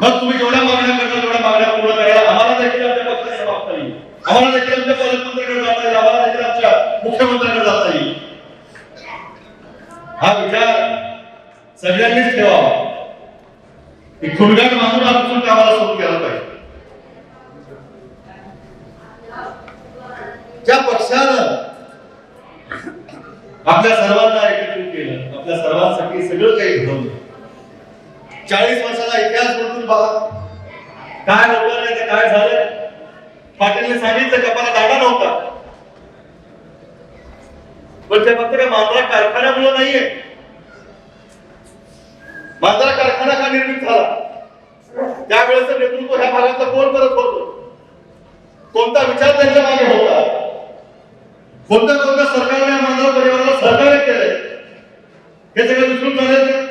मग तुम्ही जेवढ्या मागण्या करता तेवढ्या मागण्या पूर्ण करायला आम्हाला देखील आमच्या पक्षाची जबाबदारी येईल, आम्हाला देखील आमच्या पालकमंत्र्यांकडे जाता येईल, आम्हाला देखील आमच्या मुख्यमंत्र्यांकडे जाता येईल. हा विचार सगळ्यांनीच ठेवावा. ही खुणगाट मागून आपण कामाला सुरू केलं पाहिजे. ज्या पक्षानं आपल्या सर्वांना एकत्रित केलं, आपल्या सर्वांसाठी सगळं काही घडवलं, 40 वर्षाचा इतिहास बघून बघा काय होतं नाही ते काय झालं. पाटीलने सांगितलं कपाला दाडा नव्हता, पण ते फक्त मांजरा कारखान्यामुळे नाहीये. मांजरा कारखाना का निर्मित झाला, त्यावेळेचं नेतृत्व ह्या भागातलं कोण करत होतं, कोणता विचार त्यांच्या मागे होता, कोणत्या कोणत्या सरकारने मांजरा परिवाराला सहकार्य केलंय, हे सगळं विसरून झाले.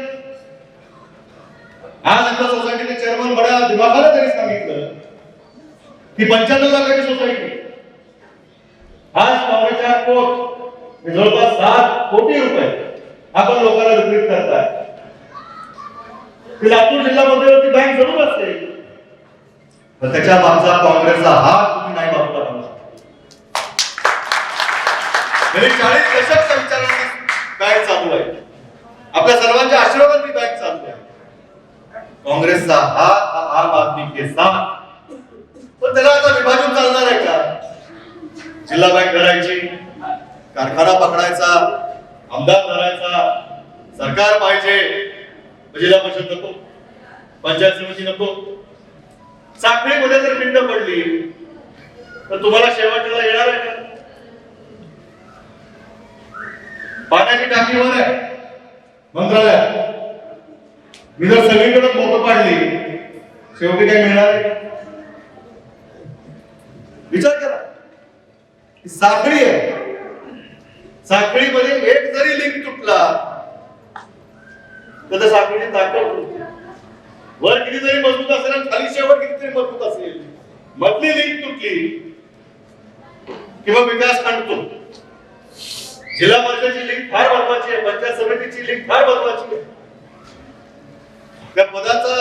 आज आमच्या सोसायटीचे चेअरमन बड्या दिमाखाला त्यांनी सांगितलं की 95 लाखाची सोसायटी आज काँग्रेसच्या कोट जवळपास 7 कोटी रुपये आपण लोकांना वितरित करताय. लातूर जिल्हा मध्यवर्ती बँक जरूर असते, पण त्याच्या मागचा काँग्रेसचा हात तुम्ही नाही बाजूला काढू शकता. 40 दशकच्या विचारांनी बँक चालू आहे, आपल्या सर्वांच्या आशीर्वादांनी बँक चालू आहे. काँग्रेसचा हात आम आदमी के साथ, पण त्याला आता विभाजन चालणार आहे का? जिल्हा बँक धरायची, कारखाना पकडायचा, आमदार धरायचा, सरकार पाहिजे, जिल्हा परिषद नको, पंचायत समिती नको. साखळीमध्ये जर पिंड पडली तर तुम्हाला शेवटला येणार आहे का? पाण्याची टाकी वर आहे मंत्रालयात, मी जर सगळीकडे मोठं पाडली शेवटी काय मिळणार आहे? विचार करा. साखळी आहे, साखळीमध्ये एक जरी लिंक तुटला तर साखळीची ताकद वर किती जरी मजबूत असेल आणि खाली शेवट किती तरी मजबूत असेल, मधली लिंक तुटली किंवा विकास खंडतो. जिल्हा परिषदेची लिंक फार महत्वाची आहे, पंचायत समितीची लिंक फार महत्वाची आहे. त्या पदाचा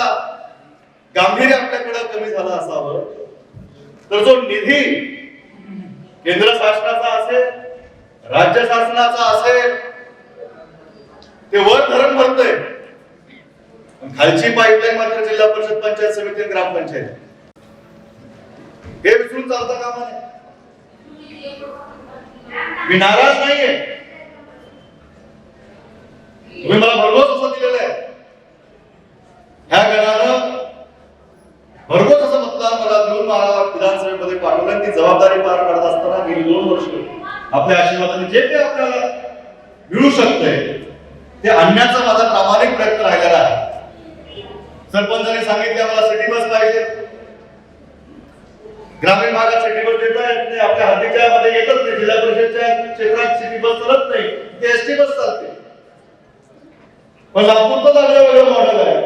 गांभीर्य आपल्याकडे कमी झाला असावं तर जो निधी केंद्र शासनाचा असेल, राज्य शासनाचा असेल, ते वर धरण भरतंय, खालची पाईपलाईन मात्र जिल्हा परिषद, पंचायत समिती, ग्रामपंचायत. हे विसरून चालता कामा नये. मी नाराज नाहीये, तुम्ही मला भरघोस असं दिलेलं आहे. ह्या गणानं भरघोस असं मतदान मला देऊन मला विधानसभेमध्ये पाठवलं. ती जबाबदारी पार पाडत असताना गेली 2 वर्ष आपल्या आशीर्वादाने जे काही आपल्याला मिळू शकतंय ते आणण्याचा माझा प्रामाणिक प्रयत्न राहिलेला आहे. सरपंचांनी सांगितले आम्हाला सिटी बस पाहिजे. ग्रामीण भागात सिटी बस देता येत नाही, आपल्या हद्दीच्या मध्ये येतच नाही. जिल्हा परिषदच्या क्षेत्रात सिटी बस चालत नाही, ते एसटी बस चालते. पण नागपूरचं चांगलं वेगळं मॉडेल आहे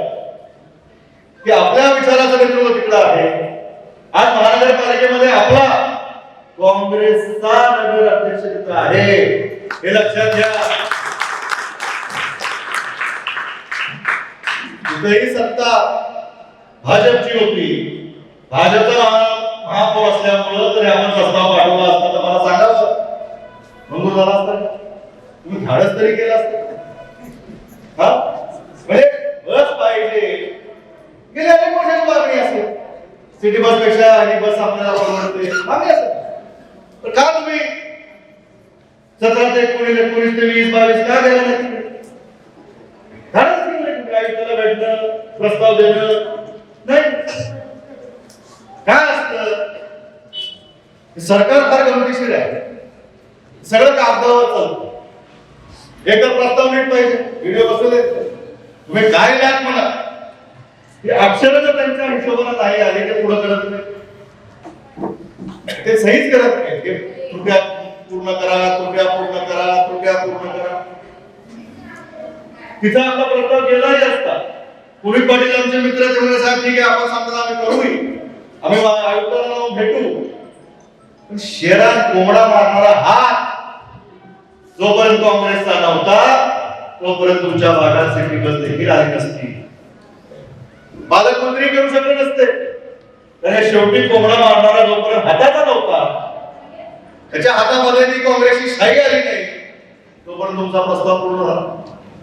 की आपल्या विचाराचं नेतृत्व तिकडं आहे. आज महानगरपालिकेमध्ये आपला काँग्रेसचा नगर अध्यक्ष तिथं आहे, हे लक्षात घ्या. तिथेही सत्ता भाजपची होती. भाजपचा महापौर असल्यामुळं जरी आपण प्रस्ताव पाठवला असता तर मला सांगावं, मंजूर झाला असता, तुम्ही धाडस तरी केलं असतं. हा म्हणजे बस पाहिजे, गेल्या अनेक वर्षाची मागणी असेल. सिटी बस पेक्षा ही बस आपल्याला परवडते मागणी असेल, तर का तुम्ही 17 ते 19 ते 20 22 का गेला नाही? धाडस केलं काही त्याला भेटणं, प्रस्ताव देणं नाही. काय असतं सरकार फार गमतीशीर आहे, सगळं कागदावर चालतं. एकदा प्रस्ताव नीट पाहिजे, व्हिडिओ बसवले तुम्ही काय लिहात म्हणा, ते अक्षर जर त्यांच्या हिशोबाने नाही आले ते पुढे करत नाही, ते सहीच करत नाही. ते त्रुट्या पूर्ण करा, त्रुट्या पूर्ण करा, त्रुट्या पूर्ण करा. तिचा आपला प्रस्ताव केलाही असता. पुढील पाटील आमचे मित्र ते म्हणजे साहेब ठीक आहे आपण सांगता आम्ही करूही, आम्ही आयुक्तांना जाऊन भेटू. पण शेरात कोंबडा मारणारा हात जोपर्यंत काँग्रेसचा नव्हता तोपर्यंत तुमच्या भागात सिटी बस देखील आली नसती. पालकमंत्री करू शकले नसते. तर शेवटी कोंबडा मारणारा जोपर्यंत हाताचा नव्हता, त्याच्या हातामध्ये ती काँग्रेसची शाही आली नाही, तोपर्यंत तुमचा प्रस्ताव पूर्ण झाला.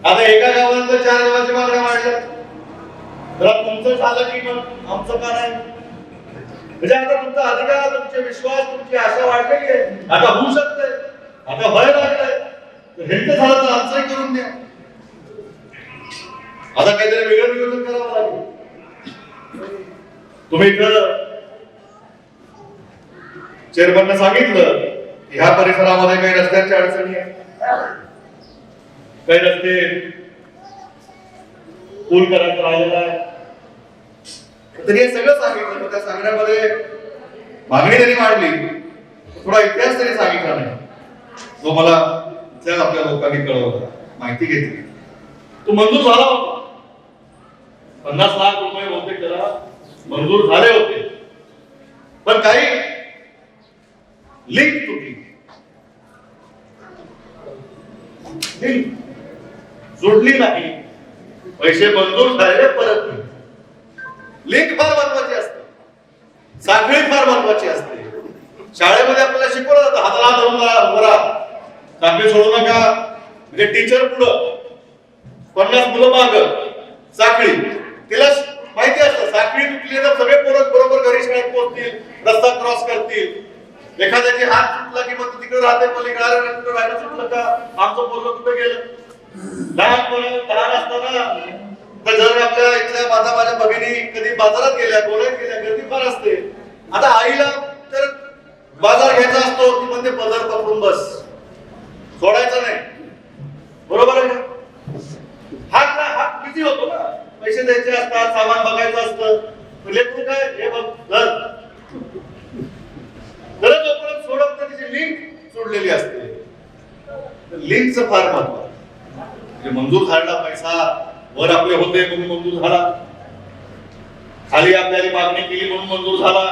आता एका गावात 4 गावाची मागण्या मांडल्या, तर तुमचं झालं की मग आमचं का नाही? म्हणजे आता तुमचा अधिकार, तुमचे विश्वास, तुमची आशा वाढलेली आहे. आता होऊ शकते, आता भय लागलंय, तर ह्यांचं झालं तर आमचंही करून द्या. आता काहीतरी वेगळं नियोजन करावं लागेल. तुम्ही इथं चेअरमनने सांगितलं की ह्या परिसरामध्ये काही रस्त्यांच्या अडचणी आहेत, काही रस्ते पूल करायचं राहिलेलं आहे. तर हे सगळं सांगितलं. त्या सांगण्यामध्ये मागणी त्यांनी मांडली, थोडा इतिहास त्यांनी सांगितला नाही, तो मला त्या आपल्या लोकांनी कळवला, माहिती घेतली. तो मंजूर झाला होता. 50 लाख रुपये बहुतेक त्याला मंजूर झाले होते, पण काही लिंक तुटली, लिंक जोडली नाही. पैसे मंजूर झाले परत नाही. लिंक फार महत्वाची असते, साखळी फार महत्वाची असते. शाळेमध्ये आपल्याला शिकवलं जातं हाताला धरून उभा, साखळी सोडू नका. म्हणजे टीचर पुढं, 50 मुलं माग, साखळी. तिला माहिती असतं साखळी तुटली तर सगळे पोरं बरोबर घरी शाळेत पोहोचतील, रस्ता क्रॉस करतील. एखाद्याची हात तुटला की मग तिकडे राहते पलीकडे, राहायला सुटलं का आमचं पोरं कुठे गेलं. लहान असताना तर जर आपल्या इथल्या माझ्या भगिनी कधी बाजारात गेल्या, गोळ्यात गेल्या, गर्दी फार असते. आता आईला तर बाजार घ्यायचा असतो, ती म्हणते पदर पकडून बस, सोडायचं नाही. बरोबर आहे का? हात बिझी होतो ना, पैसे द्यायचे असतात, सामान बघायचं असतं. लेकरू काय हे बघ घर गरज जोपर्यंत सोडत नाही तिची लिंक सोडलेली असते. लिंकचं फार महत्व आहे. मंजूर झालेला पैसा वर आपले होते म्हणून मंजूर झाला, खाली आपल्याला मागणी केली म्हणून मंजूर झाला,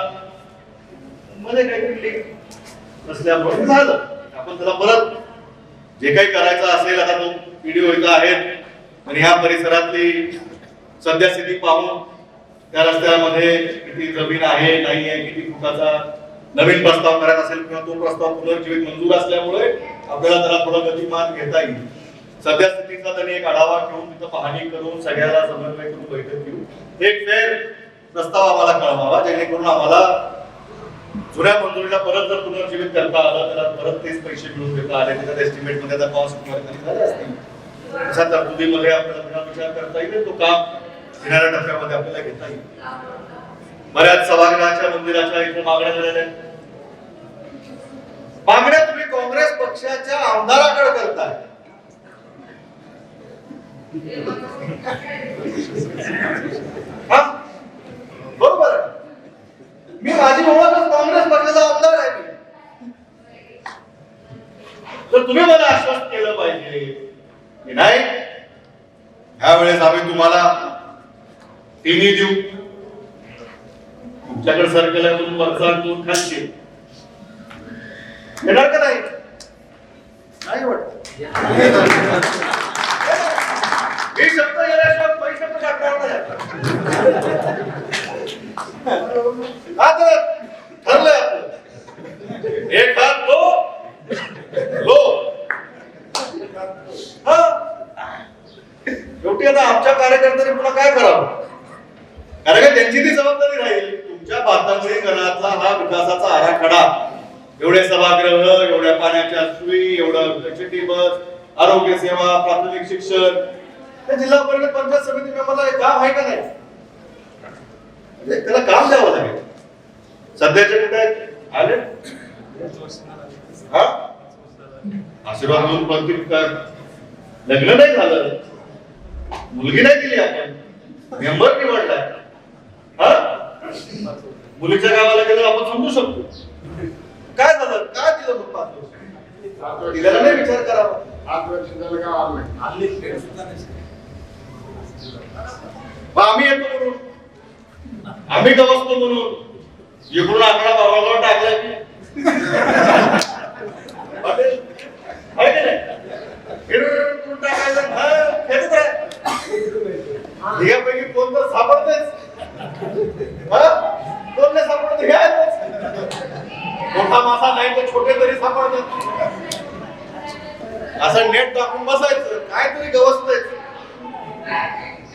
मध्ये काहीतरी लिंक नसल्यामुळे झालं. आपण त्याला परत जे काही करायचं असेल, आता तो व्हिडिओ इथं आहेत आणि ह्या परिसरातली सध्या स्थिती पाहून त्या रस्त्यामध्ये किती जमीन आहे नाही आहे, किती फुटाचा नवीन प्रस्ताव करायचा असेल किंवा तो प्रस्ताव पुनर्जीवित मंजूर असल्यामुळे आपल्याला त्याला थोडं गतिमान घेता येईल. सध्या स्थितीचा त्यांनी एक आढावा घेऊन तिथं पाहणी करून सगळ्याला समन्वय करून बैठक घेऊन एक फेर प्रस्ताव आम्हाला कळवावा, जेणेकरून आम्हाला जुन्या मंजुरीला परत जर पुनर्जीवित करता आलं, त्याला परत तेच पैसे मिळवून देता आले, त्याच्यात एस्टिमेट मध्ये आता कॉस्ट कमी झाले असतील, अशा तरतुदीमध्ये आपल्याला विचार करता येईल. तो काम येणाऱ्या टप्प्यामध्ये आपल्याला घेता येईल. बऱ्याच सभागृहाच्या मंदिराच्या इथे मागण्या झालेल्या आहेत. मागण्या तुम्ही काँग्रेस पक्षाच्या आमदाराकडे करताय. बरोबर आहे. मी माझी ओळखच काँग्रेस पक्षाचा आमदार आहे. तर तुम्ही मला आश्वस्त केलं पाहिजे की नाही, ह्यावेळेस आम्ही तुम्हाला तिन्ही देऊ. तुमच्याकडे सरकेला तुम्ही वरचा दोन खालचे येणार का नाही? नाही वाटत. हे शब्द गेल्याशिवाय पैसे पण टाकणार नाही. आता ठरलंय आपलं. एक हात लो शेवटी आता आमच्या कार्यकर्त्यांनी पुन्हा काय करावं, कारण का त्यांची ती जबाबदारी राहील. तुमच्या बांधकामातला हा विकासाचा आराखडा, एवढे सभागृह, एवढ्या पाण्याच्या सोयी, एवढं एचटी बस, आरोग्य सेवा, प्राथमिक शिक्षण, जिल्हा परिषद पंचायत समिती मेंबरला हे काम आहे का नाही? त्याला काम द्यावं लागेल. सध्याचे कुठे आले आशीर्वाद देऊन पडतील का? लग्न नाही झालं, मुलगी नाही दिली, आपण मेंबर निवडलाय. मुलीच्या गावाला गेलं आपण समजू शकतो. काय झालं, काय दिलं मग 5 वर्ष दिलेला नाही विचार करावा. 8 वर्ष झालं का आम्ही येतो म्हणून, आम्ही गवसतो म्हणून इकडून आकडा बाबाला टाकलाय की ह्यापैकी कोण तर सापडतेच, कोण नाही सापडत. मोठा मासा नाही तर छोटे तरी सापडतात. असं नेट टाकून बसायचं, काहीतरी गवसतंय.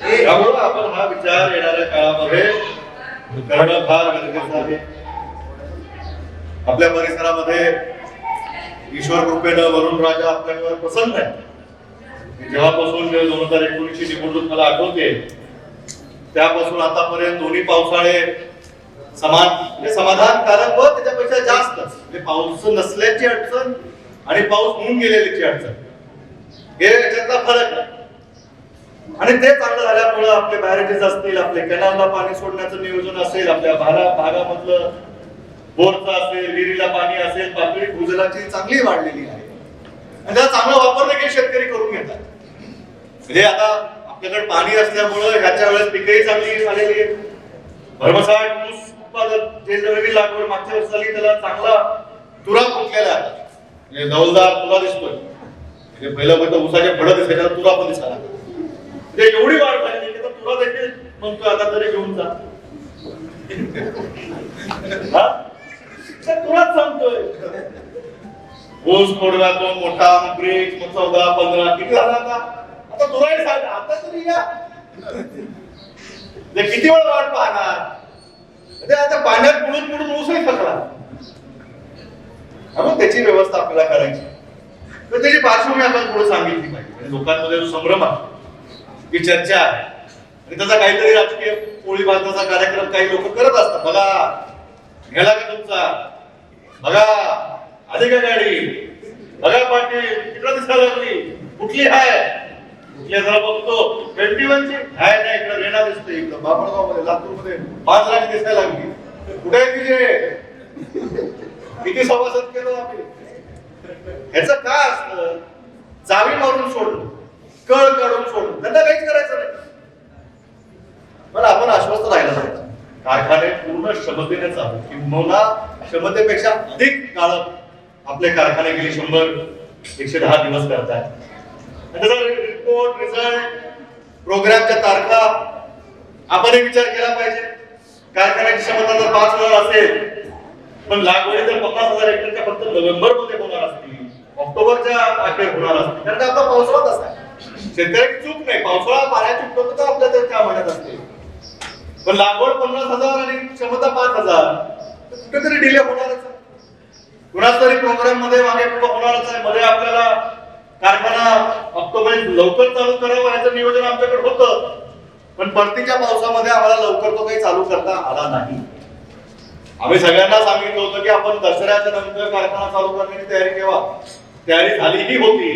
त्यामुळे आपण हा विचार येणाऱ्या काळामध्ये करणं फार गरजेचं आहे. आपल्या परिसरामध्ये ईश्वर कृपेनं वरुण राजा आपल्यावर प्रसन्न आहे. जेव्हापासून 2019 निवडणूक मला आठवते, त्यापासून आतापर्यंत दोन्ही पावसाळे समाधानकारक व त्याच्यापेक्षा जास्त, म्हणजे पाऊस नसल्याची अडचण आणि पाऊस होऊन गेलेल्याची अडचण, हे याच्यातला फरक आहे. आणि ते चांगलं झाल्यामुळे आपले बॅरेजेस असतील, आपले कॅनलला पाणी सोडण्याचं नियोजन असेल, आपल्या भागामधलं बोरचं असेल, विहिरीला पाणी असेल, पातळी भूजलाची चांगली वाढलेली आहे. आणि त्याचा चांगला वापर देखील शेतकरी करून घेतात. म्हणजे आता आपल्याकडे पाणी असल्यामुळे ह्याच्या वेळेस पिकही चांगली झालेली आहे. भरमसाठ ऊस उत्पादन, जे जमिनी लागवड मागच्या वर्षी झाली, त्याला चांगला तुरा फुटलेला आहे. म्हणजे नवलदार तुरा दिसतोय. म्हणजे पहिलं फक्त ऊसाच्या फळं दिसायच्या, तुरा पण दिसायला. म्हणजे एवढी वाढ झाली की तुरा देखील म्हणतो आता तरी घेऊन जा. तुलाच सांगतोय. ऊस फोडला तो मोठा, ब्रिक्स 14, 15 किती झाला आता तुलाही सांग. आता तरी या किती वेळ वाट पाहणार. आता पाण्यात बुडून बुडून ऊसही थकला. मग त्याची व्यवस्था आपल्याला करायची. तर त्याची पार्श्वभूमी आपण थोडं सांगितली पाहिजे. लोकांमध्ये जो संभ्रम आहे, ही चर्चा आहे, आणि त्याचा काहीतरी राजकीय पोळी भाजण्याचा कार्यक्रम काही लोक करत असतात. बघा गेला का तुमचा, बघा आली का गाडी, बघा पाटील तिकडे दिसायला लागली, कुठली हाय, कुठल्या जरा बघतो 21 ची हाय, नाही इकडे रेणा दिसते, इकडे बापळगाव मध्ये, लातूर मध्ये 5 लाख दिसायला लागली. कुठे आहे तिचे, किती सभासद केलं आम्ही. ह्याचं काय असतं, चावी मारून सोडलं, कळ काढून सोडलं, त्यांना काहीच करायचं नाही. पण आपण आश्वस्त राहिलं पाहिजे. कारखाने पूर्ण क्षमतेने चालू, किंबहुना क्षमतेपेक्षा अधिक काळ आपले कारखाने गेली 100-110 दिवस करतात. त्याचा रिपोर्ट, रिझल्ट, प्रोग्रामच्या तारखा आपण विचार केला पाहिजे. कारखान्याची क्षमता जर 5,000 असेल, पण लागवडी जर 50,000 हेक्टरच्या फक्त नोव्हेंबर मध्ये होणार असतील, ऑक्टोबरच्या अखेर होणार असतील, कारण आता पावसाळा तसा आहे. शेतकऱ्याची चूक नाही, पावसाळा पाण्याची उपलब्धता आपल्या त्या महिन्यात असते. पण लागवड 50,000 आणि क्षमता 5,000, कुठेतरी डिले होणारच आहे. कुणाच तरी प्रोग्राम मध्ये मागे पुढे होणारच आहे. मध्ये आपल्याला कारखाना ऑक्टोबर लवकर चालू करावं याचं नियोजन आमच्याकडे होतं, पण परतीच्या पावसामध्ये आम्हाला लवकर तो काही चालू करता आला नाही. आम्ही सगळ्यांना सांगितलं होतं की आपण दसऱ्याच्या नंतर कारखाना चालू करण्याची तयारी केव्हा तयारी झालीही होती,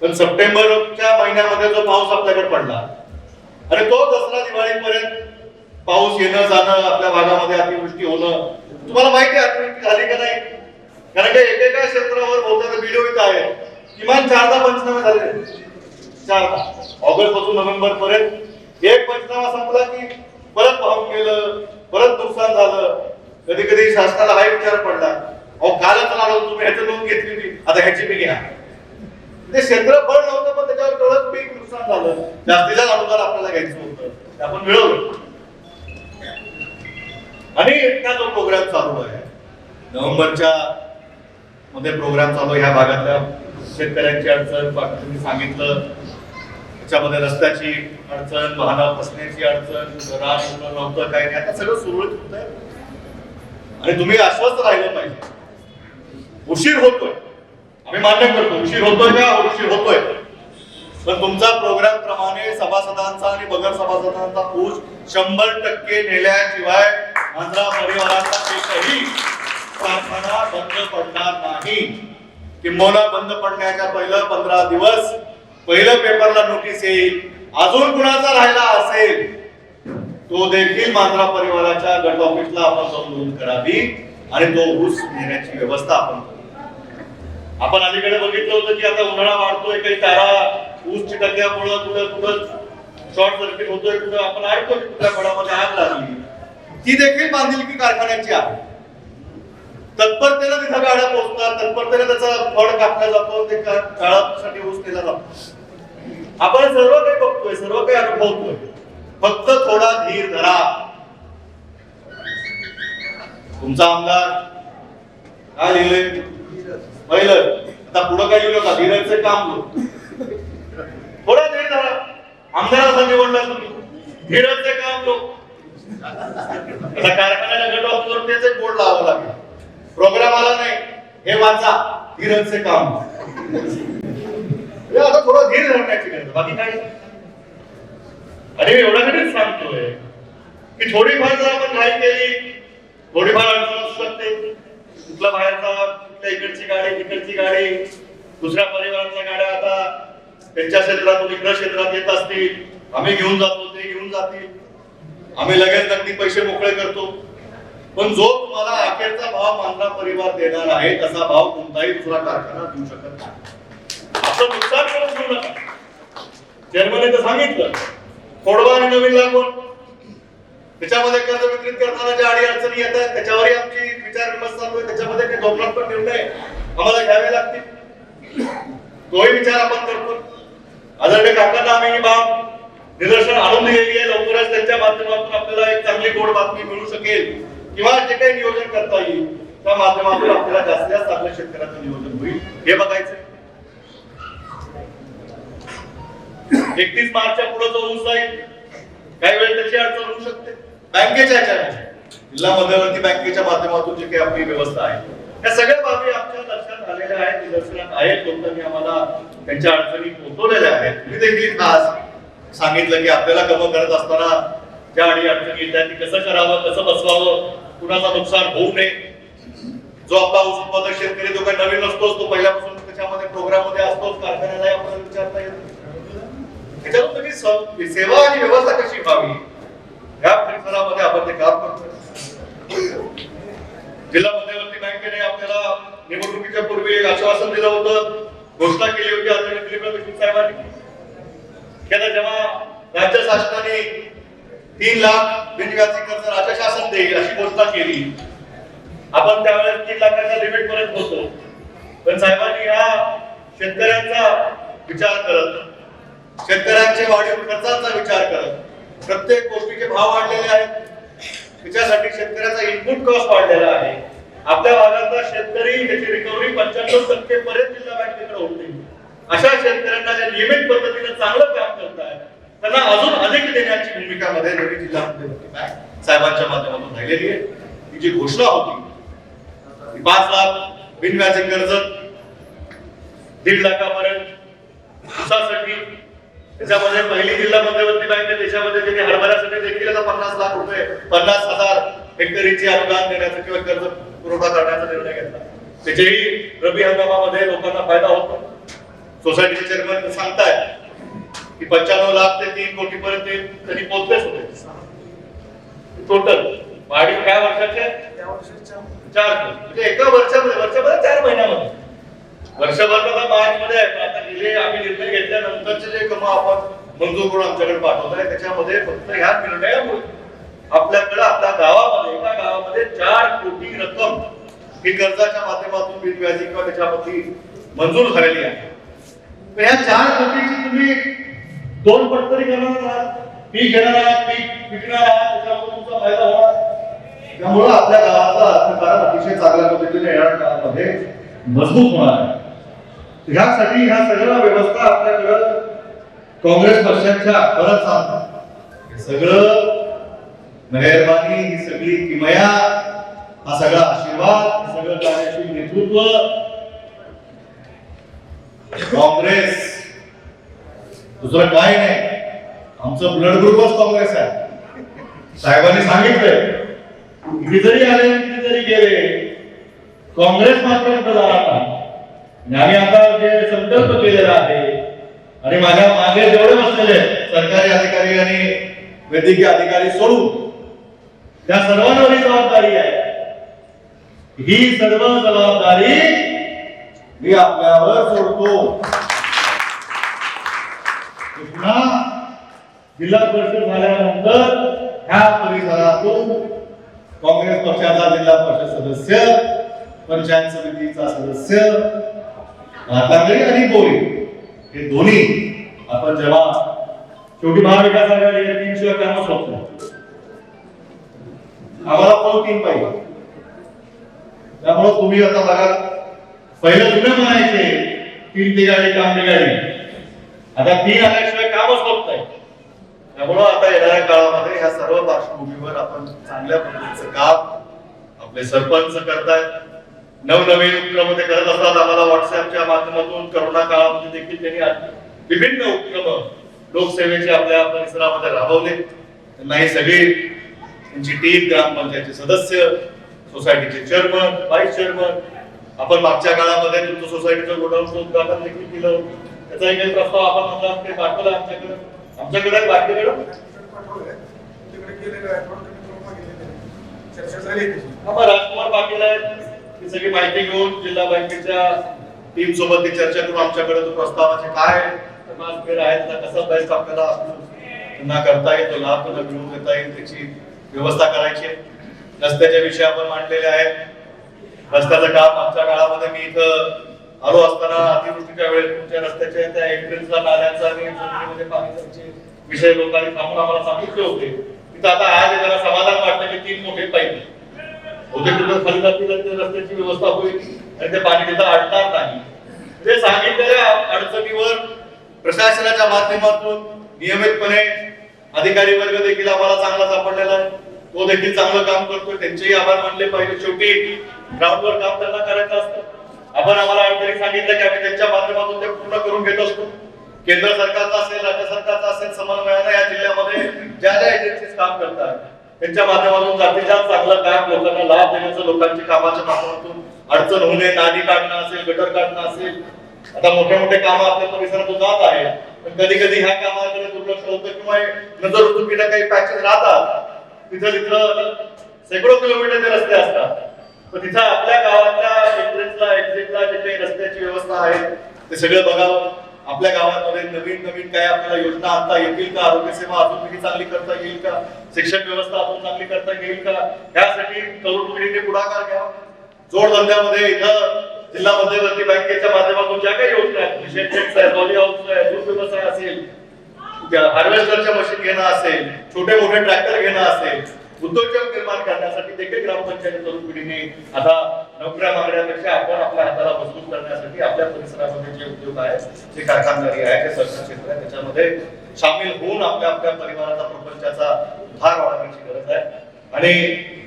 पण सप्टेंबरच्या महिन्यामध्ये जो पाऊस आपल्याकडे पडला आणि तो दसरा दिवाळीपर्यंत पाऊस येणं जाणं, आपल्या भागामध्ये अतिवृष्टी होणं, तुम्हाला माहिती आहे अतिवृष्टी झाली का नाही? कारण की एकेका क्षेत्रावर बहुतेक व्हिडिओ इथं आहे, किमान 4दा पंचनामे झाले. 4दा ऑगस्ट पासून नोव्हेंबर पर्यंत एक पंचनामा संपला की परत वाहून गेलं, परत नुकसान झालं. कधी कधी शासनाला हा विचार पडला, अहो कालच आलो तुम्ही ह्याची नोंद घेतली होती, आता ह्याची बी घ्या. ते क्षेत्रफळ नव्हतं पण त्याच्यावर तेवढंच पीक नुकसान झालं. जास्तीत जास्त अनुदान आपल्याला घ्यायचं होतं, ते आपण मिळवलं. आणि इतका जो प्रोग्राम चालू आहे नोव्हेंबरच्या मध्ये प्रोग्राम चालू ह्या भागातल्या शेतकऱ्यांची अडचण तुम्ही सांगितलं, त्याच्यामध्ये रस्त्याची अडचण, वाहनं फसण्याची अडचण, रान नव्हतं काही नाही, आता सगळं सुरळीत होत आहे. आणि तुम्ही आश्वस्त राहिलं पाहिजे. उशीर होतोय, आम्ही मान्य करतो, उशीर होतोय का उशीर होतोय, पण तुमचा प्रोग्राम प्रमाणे सभासदांचा आणि बगर सभासदांचा ऊस 100% नेल्याशिवाय मांजरा परिवाराचा एकही कारखाना बंद पडणार नाही. किंबहुना बंद पडण्याच्या पहिलं 15 दिवस पहिलं पेपरला नोटीस येईल. अजून कुणाचा राहिला असेल तो देखील मांजरा परिवाराच्या गट ऑफिसला आपण जाऊन नोंद करावी आणि तो ऊस नेण्याची व्यवस्था आपण करू. आपण अलीकडे बघितलं होतं की आता उन्हाळा वाढतोय, काही तारा ऊस चिटकल्यामुळं कुठं शॉर्ट सर्किट होतोय, कुठं आपण ऐकतो की कुठल्या फळामध्ये आग लागली. ती देखील बांधिलकी कारखान्याची आहे. तत्परतेने तिथं गाड्या पोहोचतात, तत्परतेने त्याचा फळ कापला जातो, ते काळासाठी ऊस नेला जातो. आपण सर्व काही बघतोय, सर्व काही अनुभवतोय, फक्त थोडा धीर धरा. तुमचा आमदार काय लिहिलंय पहिलं, आता पुढं काय लिहिलं का? धीराचे काम लो. थोडा धीर धरा. आमदाराचा निवडला तुम्ही, धीराचे काम लो. आता कारखान्याच्या गट ऑफिसवर तेच एक बोर्ड लावावं लागेल, प्रोग्राम आला नाही हे वाचा, धीराचे काम. आता थोडा धीर धरण्याची गरज, बाकी काय. आणि मी एवढ्यासाठीच सांगतोय की थोडीफार जर आपण घाई केली, थोडीफार अडचण असू शकते. कुठला बाहेरचा, कुठल्या इकडची गाडी, तिकडची गाडी, दुसऱ्या परिवाराच्या गाड्या आता त्यांच्या क्षेत्रातून इकडे क्षेत्रात येत असतील, आम्ही घेऊन जातो, ते घेऊन जातील, आम्ही लगेच नक्की पैसे मोकळे करतो. पण जो तुम्हाला अखेरचा भाव मांजरा परिवार देणार आहे तसा भाव कोणताही दुसरा कारखाना देऊ शकत नाही. असं नुकसान करून घेऊ नका. चेअरमनने तर सांगितलं, खोडवा आणि नवीन लागवड, त्याच्यामध्ये कर्ज वितरित करताना ज्या अडी अडचणी येत आहेत त्याच्यावरही आमची विचार विमर्श चालू आहे. त्याच्यामध्ये काही धोरणात्मक निर्णय आम्हाला घ्यावे लागतील, तोही विचार आपण करतो. आदरणीय काकांना आम्ही ही बाब निदर्शन आणून दिलेली आहे. लवकरच त्यांच्या माध्यमातून आपल्याला एक चांगली गोड बातमी मिळू शकेल किंवा जे काही नियोजन करता येईल त्या माध्यमातून आपल्याला जास्तीत जास्त आपल्या शेतकऱ्याचं नियोजन होईल हे बघायचं. 31 मार्चच्या पुढे जो ऊस जाईल काही वेळ त्याची अडचण होऊ शकते. बँकेच्या जिल्हा मध्यवर्ती बँकेच्या माध्यमातून जे काही आपली व्यवस्था आहे या सगळ्या बाबी आमच्या लक्षात आलेल्या आहेत, निदर्शनात आहेत. लोकांनी आम्हाला त्यांच्या अडचणी पोहोचवलेल्या आहेत. मी देखील खास सांगितलं की आपल्याला कम करत असताना ज्या अडी अडचणी येतात ती कसं करावं, कसं बसवावं, कुणाचं नुकसान होऊ नये. जो आपला ऊस उत्पादक शेतकरी जो काही नवीन नसतोच, तो पहिल्यापासून त्याच्यामध्ये प्रोग्राम मध्ये असतोच, कारखान्याला आपल्याला विचारता येतो. त्याच्यातून तुम्ही सेवा आणि व्यवस्था कशी व्हावी या परिसरामध्ये आपण ते काम करतो. जिल्हा मध्यवर्ती बँकेने आपल्याला निवडणुकीच्या पूर्वी एक आश्वासन दिलं होतं, घोषणा केली होती आदरणीय दिलीपराव देशमुख साहेबांनी की आता जेव्हा राज्य शासनाने 3 लाख बिनव्याजी कर्ज राज्य शासन देईल अशी घोषणा केली. आपण त्यावेळेस 3 लाखाच्या लिमिट पर्यंत होतो, पण साहेबांनी हा शेतकऱ्यांचा विचार करत, शेतकऱ्यांचे वाढीव खर्चाचा विचार करत, प्रत्येक गोष्टीचे भाव वाढलेले आहेत, त्याच्यासाठी शेतकऱ्याचा इनपुट कॉस्ट वाढलेला आहे. आपल्या भागातला शेतकरी त्याची रिकव्हरी 95% पर्यंत जिल्हा बँकेकडे होते. अशा शेतकऱ्यांना जे नियमित पद्धतीने चांगलं काम करतायत त्यांना अजून अधिक देण्याची भूमिका मध्ये नवी जिल्हा बँक साहेबांच्या माध्यमातून राहिलेली आहे. ही जी घोषणा होती 5 लाख बिनव्याजी कर्ज 1.5 लाखापर्यंत ऊसासाठी, त्याच्यामध्ये पहिली जिल्हा मध्यवर्ती बँक देशामध्ये त्यांनी हरभऱ्यासाठी देखील आता 50 लाख रुपये 50,000 हेक्टरीचे अनुदान देण्याचा किंवा कर्ज पुरवठा करण्याचा निर्णय घेतला. त्याच्याही रब्बी हंगामामध्ये लोकांना फायदा होतो. सोसायटीचे चेअरमन सांगतायत की 95 लाख ते 3 कोटी पर्यंत तरी पोहोचलेच होते टोटल. वाढीव काय वर्षाचे 4 कोटी, म्हणजे एका वर्षामध्ये 4 महिन्यामध्ये, वर्षभर तर मार्च मध्ये आहे. आता गेले आम्ही निर्णय घेतल्यानंतरचे जे कमा आपण मंजूर करून आमच्याकडे पाठवत आहे त्याच्यामध्ये फक्त ह्या निर्णयामुळे आपल्याकडे आपल्या गावामध्ये एका गावामध्ये 4 कोटी रक्कम ही कर्जाच्या माध्यमातून बिनव्याजी किंवा त्याच्यामध्ये मंजूर झालेली आहे. या 4 कोटीची तुम्ही 2 पट तरी करणार आहात, पीक घेणार आहात, पीक विकणार आहात, त्याच्यामुळे तुमचा फायदा होणार. त्यामुळे आपल्या गावाचा अर्थकारण अतिशय चांगल्या पद्धतीने येणाऱ्या काळामध्ये मजबूत होणार आहे. ह्यासाठी ह्या सगळ्या व्यवस्था आपल्याकडं काँग्रेस पक्षाच्या परत सांगतात. सगळं मेहरबानी, ही सगळी किमया, हा सगळा आशीर्वाद, हे सगळं कार्यशील नेतृत्व काँग्रेस, दुसरं काय नाही. आमचं ब्लड ग्रुपच काँग्रेस आहे. साहेबांनी सांगितलंय किती जरी आले किती जरी गेले काँग्रेस मात्र जाणार नाही. आम्ही आता जे संकल्प केलेला आहे आणि माझ्या मागे जेवढे बसलेले सरकारी अधिकारी आणि वैद्यकीय अधिकारी सोडून त्या सर्वांवर ही जबाबदारी आहे. ही सर्व जबाबदारी मी आपल्यावर सोडतो. पुन्हा जिल्हा परिषद झाल्यानंतर ह्या परिसरातून काँग्रेस पक्षाचा जिल्हा परिषद सदस्य, पंचायत समितीचा सदस्य, हातांगडी आणि बोरी हे दोन्ही आपण जेव्हा शेवटी महाविकास आघाडी 3 शिवाय कामच होत नाही. आम्हाला पण 3 पाहिजे. त्यामुळे तुम्ही आता बघा, पहिलं जुने म्हणायचे 3 तिघाडी काम बिघाडी, आता 3 आल्याशिवाय कामच होत नाही. त्यामुळे आता येणाऱ्या काळामध्ये ह्या सर्व पार्श्वभूमीवर आपण चांगल्या पद्धतीचं काम आपले सरपंच करतायत. नवनवीन उपक्रम ते करत असतात. आम्हाला व्हॉट्सअपच्या माध्यमातून करोना काळामध्ये देखील त्यांनी विभिन्न उपक्रम लोकसेवेचे आपल्या परिसरामध्ये राबवले. त्यांना ही सगळी त्यांची टीम, ग्रामपंचायतचे सदस्य, सोसायटीचे चेअरमन, व्हाईस चेअरमन, आपण मागच्या काळामध्ये तुमचं सोसायटीचं गोडाऊनचं उद्घाटन देखील केलं. त्याचा एक प्रस्ताव आपण म्हणला ते पाठवला आमच्याकडे बाकीकडे राजकुमार पाटील आहेत. ही सगळी माहिती घेऊन जिल्हा बँकेच्या टीम सोबत चर्चा करून आमच्याकडे तो प्रस्तावाचे काय आहेत, कसा बेस्ट आपल्याला त्यांना करता येतो, लाभ त्यांना मिळवून देता येईल त्याची व्यवस्था करायची. रस्त्याच्या विषय आपण मांडलेले आहेत. रस्त्याचं काम आमच्या काळामध्ये मी इथं आलो असताना अतिवृष्टीच्या वेळेस तुमच्या रस्त्याच्या त्या एंट्रन्सला नाल्यांचा आणि जमिनीमध्ये पाण्याचे विषय लोकांनी थांबून आम्हाला सांगितले होते. तिथं आता आज जरा समाधान वाटतं की 3 मोठे पाईप होते तिथं खाली जातील रस्त्याची व्यवस्था होईल आणि ते पाणी तिथं अडणार नाही. ते सांगितलेल्या अडचणीवर प्रशासनाच्या माध्यमातून नियमितपणे अधिकारी वर्ग देखील आम्हाला चांगला सापडलेला आहे. तो देखील चांगलं काम करतोय. त्यांचेही आभार मानले पाहिजे. शेवटी ग्राउंडवर काम त्यांना करायचं असतं. आपण आम्हाला अडचणी सांगितलं की आम्ही त्यांच्या माध्यमातून ते पूर्ण करून घेत असतो. केंद्र सरकारचा असेल, राज्य सरकारचा असेल, समन्वयाने या जिल्ह्यामध्ये ज्या ज्या एजन्सीज काम करतात त्यांच्या माध्यमातून जास्तीत जास्त चांगलं काम लोकांना लाभ देण्याचं, लोकांची कामाच्या माध्यमातून अडचण होणे, नाली काढणं असेल, गटर काढणं असेल. आता मोठे मोठे काम आपल्या परिसरातून जात आहेत, पण कधी कधी ह्या कामाकडे दुर्लक्ष होतं किंवा नजर चुकीला काही पॅचेस राहतात. तिथं शेकडो किलोमीटरचे रस्ते असतात, पण तिथं आपल्या गावातल्या एंट्रन्सला एक्झिटला जे काही रस्त्याची व्यवस्था आहे ते सगळं बघावं. आपल्या गावामध्ये नवीन नवीन काय आपल्याला योजना आणता येतील का, आरोग्य सेवा अजून चांगली करता येईल का, शिक्षण व्यवस्था अजून चांगली करता येईल का, यासाठी तरुण पिढीने पुढाकार घ्यावा. जोडधंद्यामध्ये इथं जिल्हा मध्यवर्ती बँकेच्या माध्यमातून ज्या काही योजना आहेत, विशेष पॉली हाऊस आहे, दूध व्यवसाय असेल, हार्वेस्टरच्या मशीन घेणं असेल, छोटे मोठे ट्रॅक्टर घेणं असेल, उद्योजक निर्माण करण्यासाठी देखील ग्रामपंचायत तरुण पिढीने आता नोकऱ्या मागण्यापेक्षा आपण आपल्या हाताला मजबूत करण्यासाठी आपल्या परिसरामध्ये जे उद्योग आहेत, जे कारखानदारी आहे, जे सरकार क्षेत्र आहे, त्याच्यामध्ये सामील होऊन आपल्या आपल्या परिवाराचा प्रपंचाचा उद्धार वाढवण्याची गरज आहे. आणि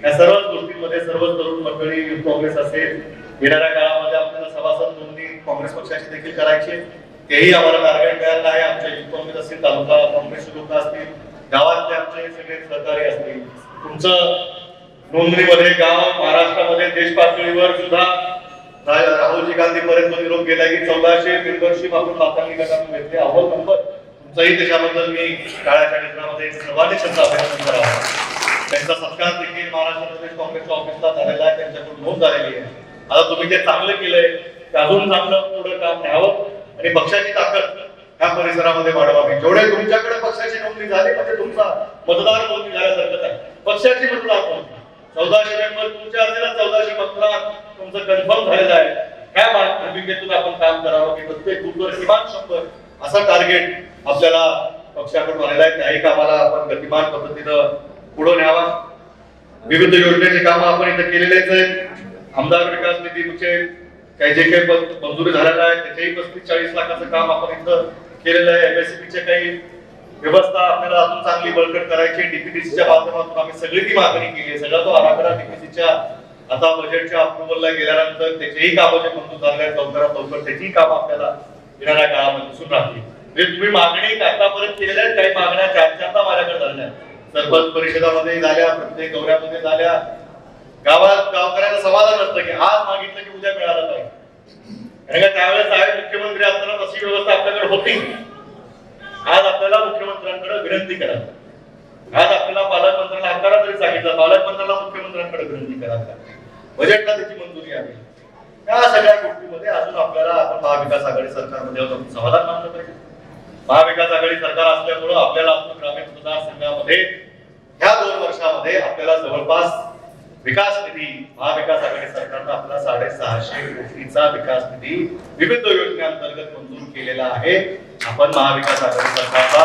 या सर्व गोष्टींमध्ये सर्व तरुण मंडळी, युथ काँग्रेस असेल, येणाऱ्या काळामध्ये आपल्याला सभासद नोंदणी काँग्रेस पक्षाची देखील करायची. तेही आम्हाला टार्गेट मिळालं आहे. आमच्या युथ काँग्रेस असतील, तालुका काँग्रेसचे लोक असतील, गावातले आमचे सगळे सहकारी असतील, तुमचं नोंदणीमध्ये गाव महाराष्ट्रामध्ये देश पातळीवर सुद्धा राहुलजी गांधी पर्यंत निरोप गेला की 1400 मेंबरशिप आपण मातांनी गटातून घेतली. अव्वल नंबर तुमचाही त्याच्याबद्दल मी काळाच्या क्षेत्रामध्ये सर्वांनी त्यांचा अभिनंदन करावा. त्यांचा सत्कार देखील महाराष्ट्र प्रदेश काँग्रेसच्या ऑफिसला झालेला आहे, त्यांच्याकडून नोंद झालेली आहे. आता तुम्ही जे चांगलं केलंय ते अजून चांगलं पुढे काम न्यावं आणि पक्षाची ताकद ह्या परिसरामध्ये वाढवावी. जेवढे तुमच्याकडे पक्षाची नोंदणी झाली म्हणजे तुमचा मतदार नोंदणी झाल्यासारखंच आहे. पक्षाची मतदार नोंदणी 1400 मेंबर तुमचे असलेला 1400 मतदार तुमचं कन्फर्म झालेलं आहे. ह्या भूमिकेतून आपण काम करावं की प्रत्येक बूथवर किमान 100 असा टार्गेट आपल्याला पक्षाकडून आलेला आहे. त्याही कामाला आपण गतिमान पद्धतीनं पुढे न्यावा. विविध योजनेची कामं आपण इथे केलेलेच आहेत. आमदार विकास निधीचे काही जे काही मंजुरी झालेलं आहे त्याचेही 35-40 लाखाचं काम आपण इथं केलेलं आहे. एमएससीपीचे काही व्यवस्था आपल्याला अजून चांगली बळकट करायची. डीपीडीसीच्या माध्यमातून आम्ही सगळी ती मागणी केली आहे. सगळा तो आराखडा डीपीसीच्या आता बजेटच्या अप्रुव्हलला गेल्यानंतर त्याचेही कामं जे मंजूर झाले आहेत लवकरात लवकर त्याचीही कामं आपल्याला येणाऱ्या काळामध्ये दिसून राहतील. म्हणजे तुम्ही मागणी आतापर्यंत केलेल्या आहेत. काही मागण्या चारदा माझ्याकडे झाल्या सरपंच परिषदामध्ये झाल्या, प्रत्येक दौऱ्यामध्ये झाल्या. गावात गावकऱ्यांना समाधान असतं की आज मागितलं की उद्या मिळालं पाहिजे. कारण का त्यावेळेस साहेब मुख्यमंत्री असताना तशी व्यवस्था आपल्याकडे होती. आज आपल्याला मुख्यमंत्र्यांकडे विनंती करा. आज आपल्याला पालकमंत्र्यांना आकारा तरी सांगितलं पालकमंत्र्यांना मुख्यमंत्र्यांकडे विनंती करा. बजेटला त्याची मंजुरी आली. या सगळ्या गोष्टीमध्ये अजून आपल्याला आपण महाविकास आघाडी सरकारमध्ये आपण समाधान मानलं पाहिजे. महाविकास आघाडी सरकार असल्यामुळं आपल्याला आपण ग्रामीण मतदारसंघामध्ये ह्या 2 वर्षामध्ये आपल्याला जवळपास विकास निधी महाविकास आघाडी सरकारनं आपला 650 कोटीचा विकास निधी विविध योजनेअंतर्गत मंजूर केलेला आहे. आपण महाविकास आघाडी सरकारला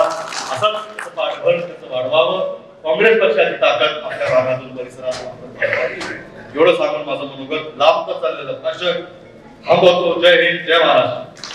असंच पाठबळ त्याचं वाढवावं. काँग्रेस पक्षाची ताकद आपल्या भागातून परिसरातून एवढं सांगून माझं मनोगत लांब चाललेलं भाषण थांबवतो. जय हिंद, जय महाराष्ट्र.